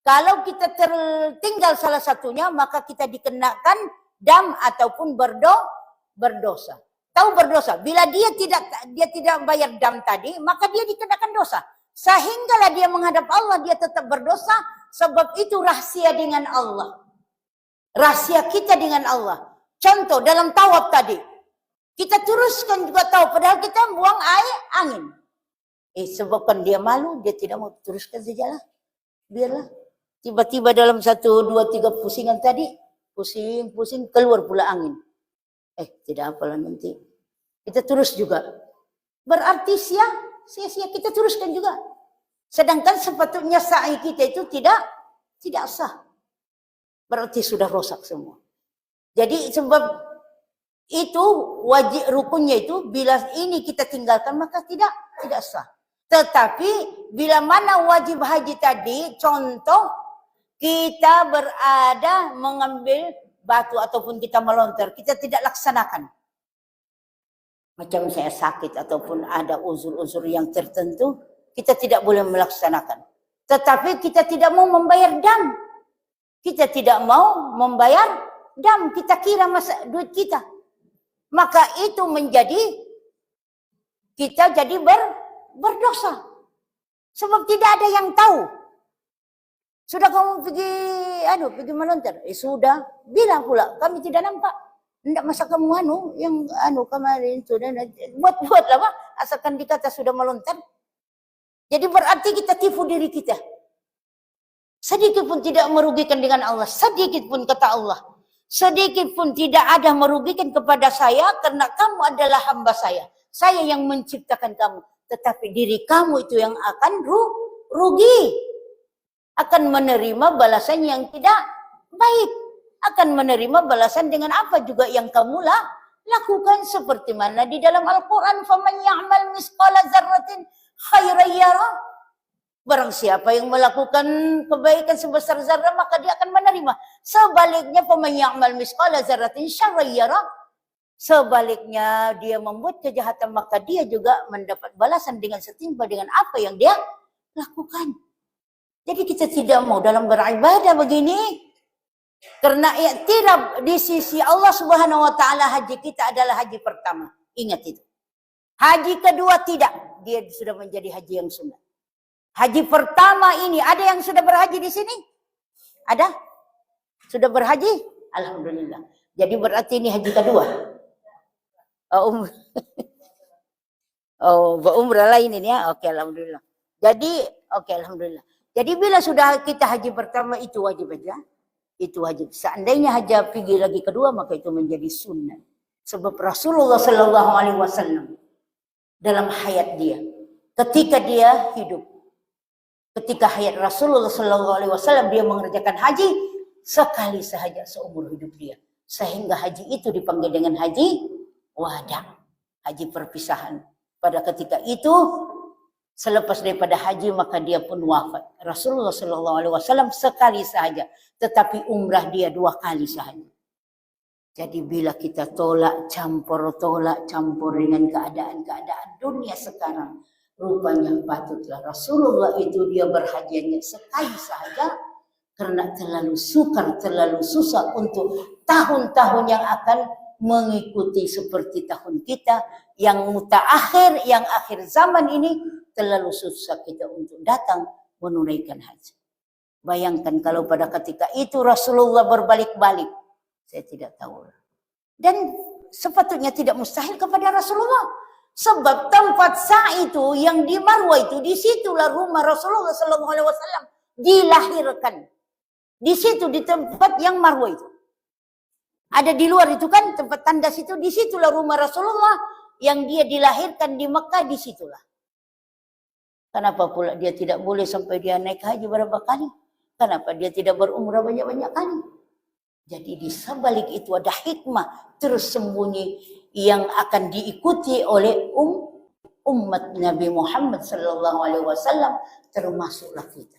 kalau kita tertinggal salah satunya, maka kita dikenakan dam ataupun berdosa. Tahu berdosa? Bila dia tidak bayar dam tadi, maka dia dikenakan dosa. Sehinggalah dia menghadap Allah, dia tetap berdosa, sebab itu rahasia dengan Allah. Rahasia kita dengan Allah. Contoh dalam tawaf tadi, kita teruskan juga tawaf, padahal kita buang angin. Sebabkan dia malu, dia tidak mau teruskan sajalah. Biarlah. Tiba-tiba dalam 1, 2, 3 pusingan tadi, pusing, keluar pula angin. Tidak apalah nanti. Kita terus juga. Berarti sia-sia kita teruskan juga. Sedangkan sepatutnya sa'i kita itu tidak sah. Berarti sudah rosak semua. Jadi sebab itu wajib rukunnya itu bila ini kita tinggalkan maka tidak sah. Tetapi bila mana wajib haji tadi, contoh kita berada mengambil batu ataupun kita melontar, kita tidak laksanakan. Macam saya sakit ataupun ada uzur-uzur yang tertentu, kita tidak boleh melaksanakan. Tetapi kita tidak mau membayar dam. Kita tidak mau membayar dam, kita kira duit kita. Maka itu menjadi kita jadi berdosa. Sebab tidak ada yang tahu. Sudah kamu pergi melontar? Sudah. Bilang pula, kami tidak nampak. Tidak masa kamu yang kemarin sudah buat lah, asalkan dikata sudah melontar. Jadi berarti kita tipu diri kita. Sedikit pun tidak merugikan dengan Allah. Sedikit pun kata Allah. Sedikit pun tidak ada merugikan kepada saya karena kamu adalah hamba saya. Saya yang menciptakan kamu. Tetapi diri kamu itu yang akan rugi. Akan menerima balasan yang tidak baik. Akan menerima balasan dengan apa juga yang kamu lakukan. Seperti mana di dalam Al-Quran. فَمَنْ يَعْمَلْ مِثْقَالَ ذَرَّةٍ خَيْرًا يَرَهُ. Barang siapa yang melakukan kebaikan sebesar zarah, maka dia akan menerima. Sebaliknya, فَمَنْ يَعْمَلْ مِثْقَالَ ذَرَّةٍ شَرًّا يَرَهُ. Sebaliknya, dia membuat kejahatan, maka dia juga mendapat balasan dengan setimpal dengan apa yang dia lakukan. Jadi kita tidak mau dalam beribadah begini, karena i'tiraf di sisi Allah Subhanahu wa taala haji kita adalah haji pertama. Ingat itu. Haji kedua tidak, dia sudah menjadi haji yang sunnah. Haji pertama ini, ada yang sudah berhaji di sini? Ada? Sudah berhaji? Alhamdulillah. Jadi berarti ini haji kedua. Umrah lain ini ya. Oke, alhamdulillah. Jadi, alhamdulillah. Jadi bila sudah kita haji pertama itu wajib aja. Itu wajib. Seandainya haji pergi lagi kedua, maka itu menjadi sunnah. Sebab Rasulullah Sallallahu Alaihi Wasallam dalam hayat dia, ketika dia hidup, ketika hayat Rasulullah Sallallahu Alaihi Wasallam dia mengerjakan haji sekali sahaja seumur hidup dia, sehingga haji itu dipanggil dengan haji wada, haji perpisahan. Pada ketika itu selepas daripada haji maka dia pun wafat. Rasulullah Sallallahu Alaihi Wasallam sekali sahaja, tetapi umrah dia 2 kali sahaja. Jadi bila kita tolak campur dengan keadaan dunia sekarang, rupanya patutlah Rasulullah itu dia berhajinya sekali sahaja, Karena terlalu sukar, terlalu susah untuk tahun-tahun yang akan mengikuti seperti tahun kita yang mutaakhir, yang akhir zaman ini terlalu susah kita untuk datang menunaikan haji. Bayangkan kalau pada ketika itu Rasulullah berbalik-balik, saya tidak tahu. Dan sepatutnya tidak mustahil kepada Rasulullah. Sebab tempat sa'i itu yang di Marwah itu, disitulah rumah Rasulullah SAW dilahirkan. Di situ, di tempat yang Marwah itu. Ada di luar itu kan tempat tandas itu, disitulah rumah Rasulullah yang dia dilahirkan di Mekah, disitulah. Kenapa pula dia tidak boleh sampai dia naik haji berapa kali? Kenapa dia tidak berumrah banyak-banyak kali? Jadi di sebalik itu ada hikmah tersembunyi yang akan diikuti oleh umat Nabi Muhammad SAW, termasuklah kita.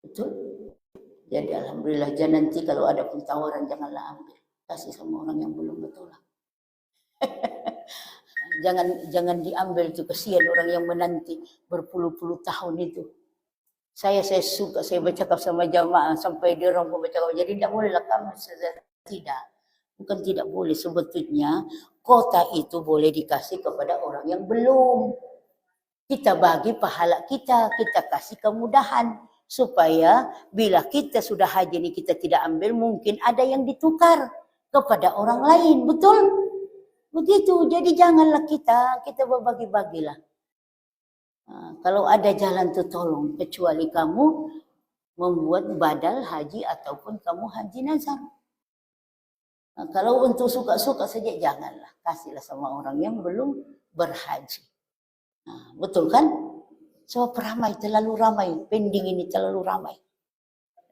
Betul? Jadi alhamdulillah, jangan nanti kalau ada tawaran janganlah ambil, kasih sama orang yang belum betul lah. jangan diambil itu, kesian orang yang menanti berpuluh-puluh tahun itu. Saya suka, saya bercakap sama jamaah sampai dia orang pun bercakap. Jadi tidak bolehlah kami tidak. Bukan tidak boleh, sebetulnya kota itu boleh dikasih kepada orang yang belum. Kita bagi pahala kita kasih kemudahan. Supaya bila kita sudah haji ini kita tidak ambil, mungkin ada yang ditukar kepada orang lain. Betul? Begitu. Jadi janganlah kita berbagi-bagilah. Kalau ada jalan itu tolong, kecuali kamu membuat badal haji ataupun kamu haji nazar. Kalau untuk suka-suka saja janganlah, kasihlah sama orang yang belum berhaji. Betul kan? Sebab ramai, terlalu ramai, pending ini terlalu ramai.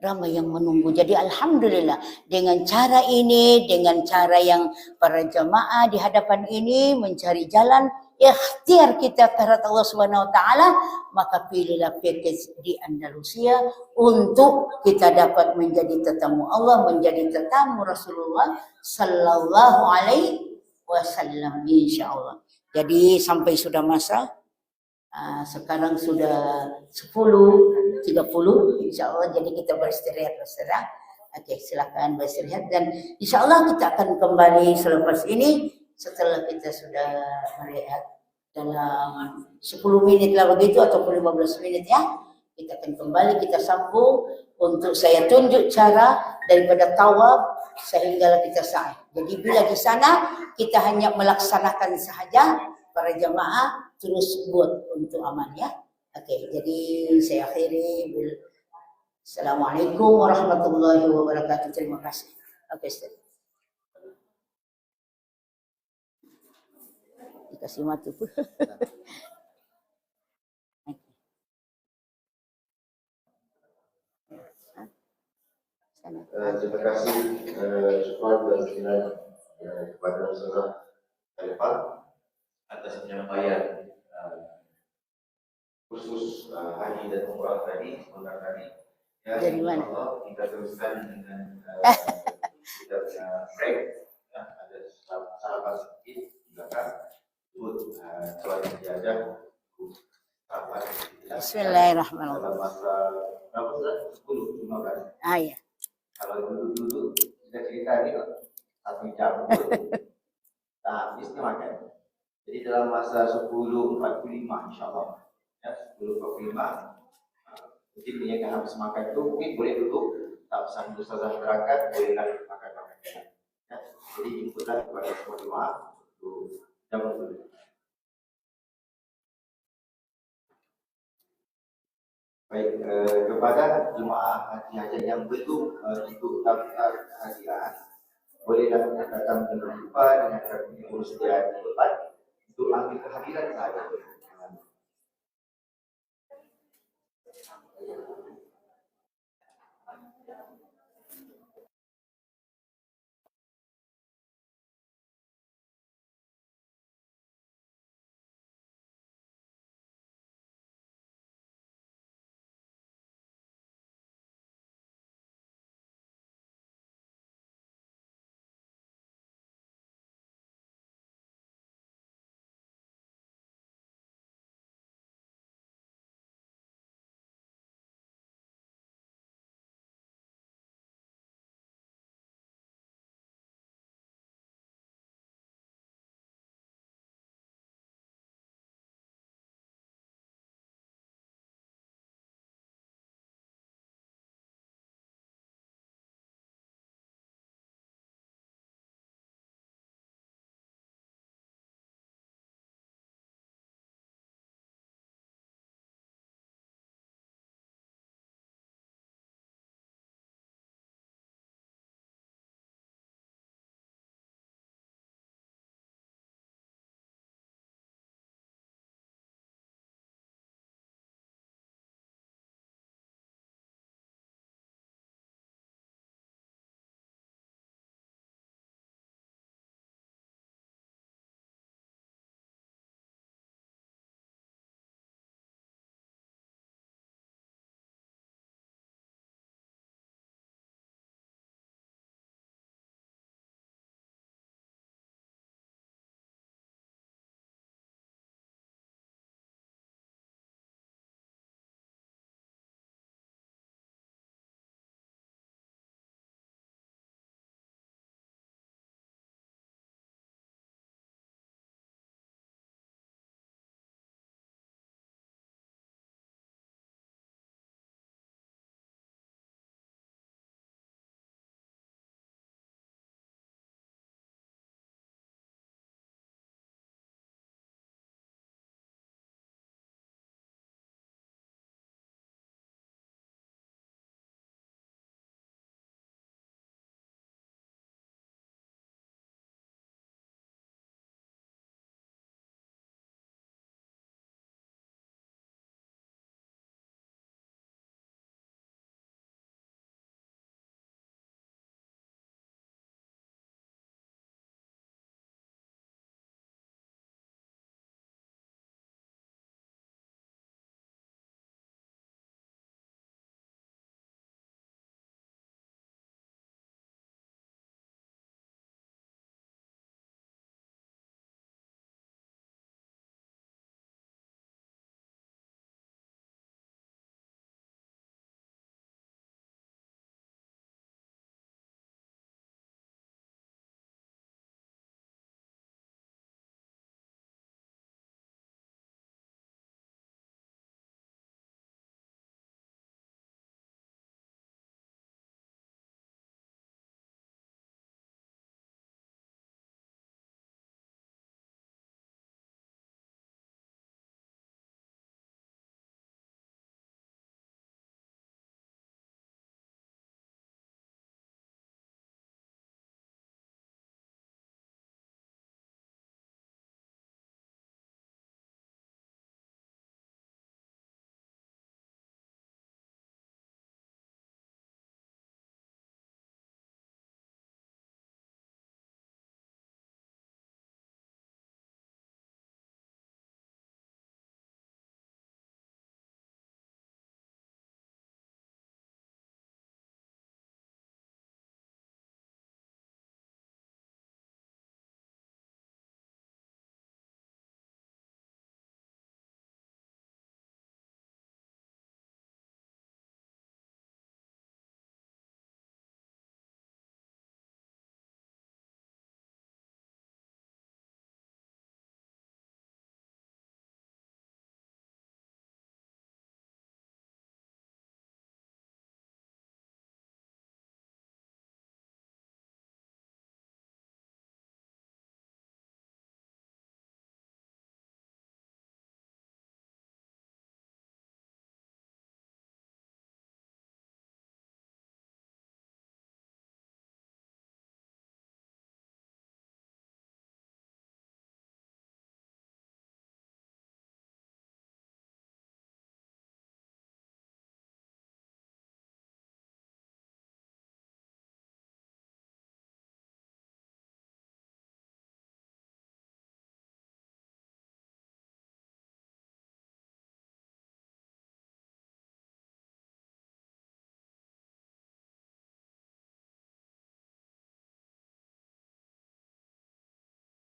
Ramai yang menunggu. Jadi alhamdulillah dengan cara ini, dengan cara yang para jamaah di hadapan ini mencari jalan ikhtiar kita kepada Allah Subhanahu wa taala, maka pilihlah package di Andalusia untuk kita dapat menjadi tetamu Allah, menjadi tetamu Rasulullah sallallahu alaihi wasallam insyaallah. Jadi sampai sudah masa sekarang sudah 10.30 insyaallah, jadi kita beristirahat. Oke, silakan beristirahat dan insyaallah kita akan kembali selepas ini. Setelah kita sudah melihat dalam 10 menit lah begitu ataupun 15 menit ya, kita akan kembali, kita sambung untuk saya tunjuk cara daripada tawaf sehingga kita sa'i. Jadi bila di sana kita hanya melaksanakan sahaja, para jamaah terus buat untuk aman ya. Oke, jadi saya akhiri. Assalamualaikum warahmatullahi wabarakatuh. Terima kasih. Oke, Ustaz. Dikasih mati pun. Terima kasih support dan dukungan kepada saudara Khalifah atas penyampaian khusus haji dan umrah tadi, sebentar tadi. Ya, dari mana? Allah, kita teruskan dengan kita punya break. Ya, ada sarapan sedikit di belakang. Soal yang diajak sarapan. Bismillahirrahmanirrahim. Dalam masa berapa sudah? 10-15. Iya. Kalau dulu kita cerita ini 1 jam. Nah, habisnya makan. Jadi dalam masa 10.45 insyaallah. Ya, 10.45 mungkin yang habis makan itu mungkin boleh duduk, tak sambil ustazah berangkat bolehlah makan. Ya, jadi inputlah kepada semua jemaah untuk jam dulu. Baik, kepada jemaah haji yang belum ikut daftar kehadiran, bolehlah datang dengan lupa dengan kami urus dia di depan untuk ambil kehadiran sahaja.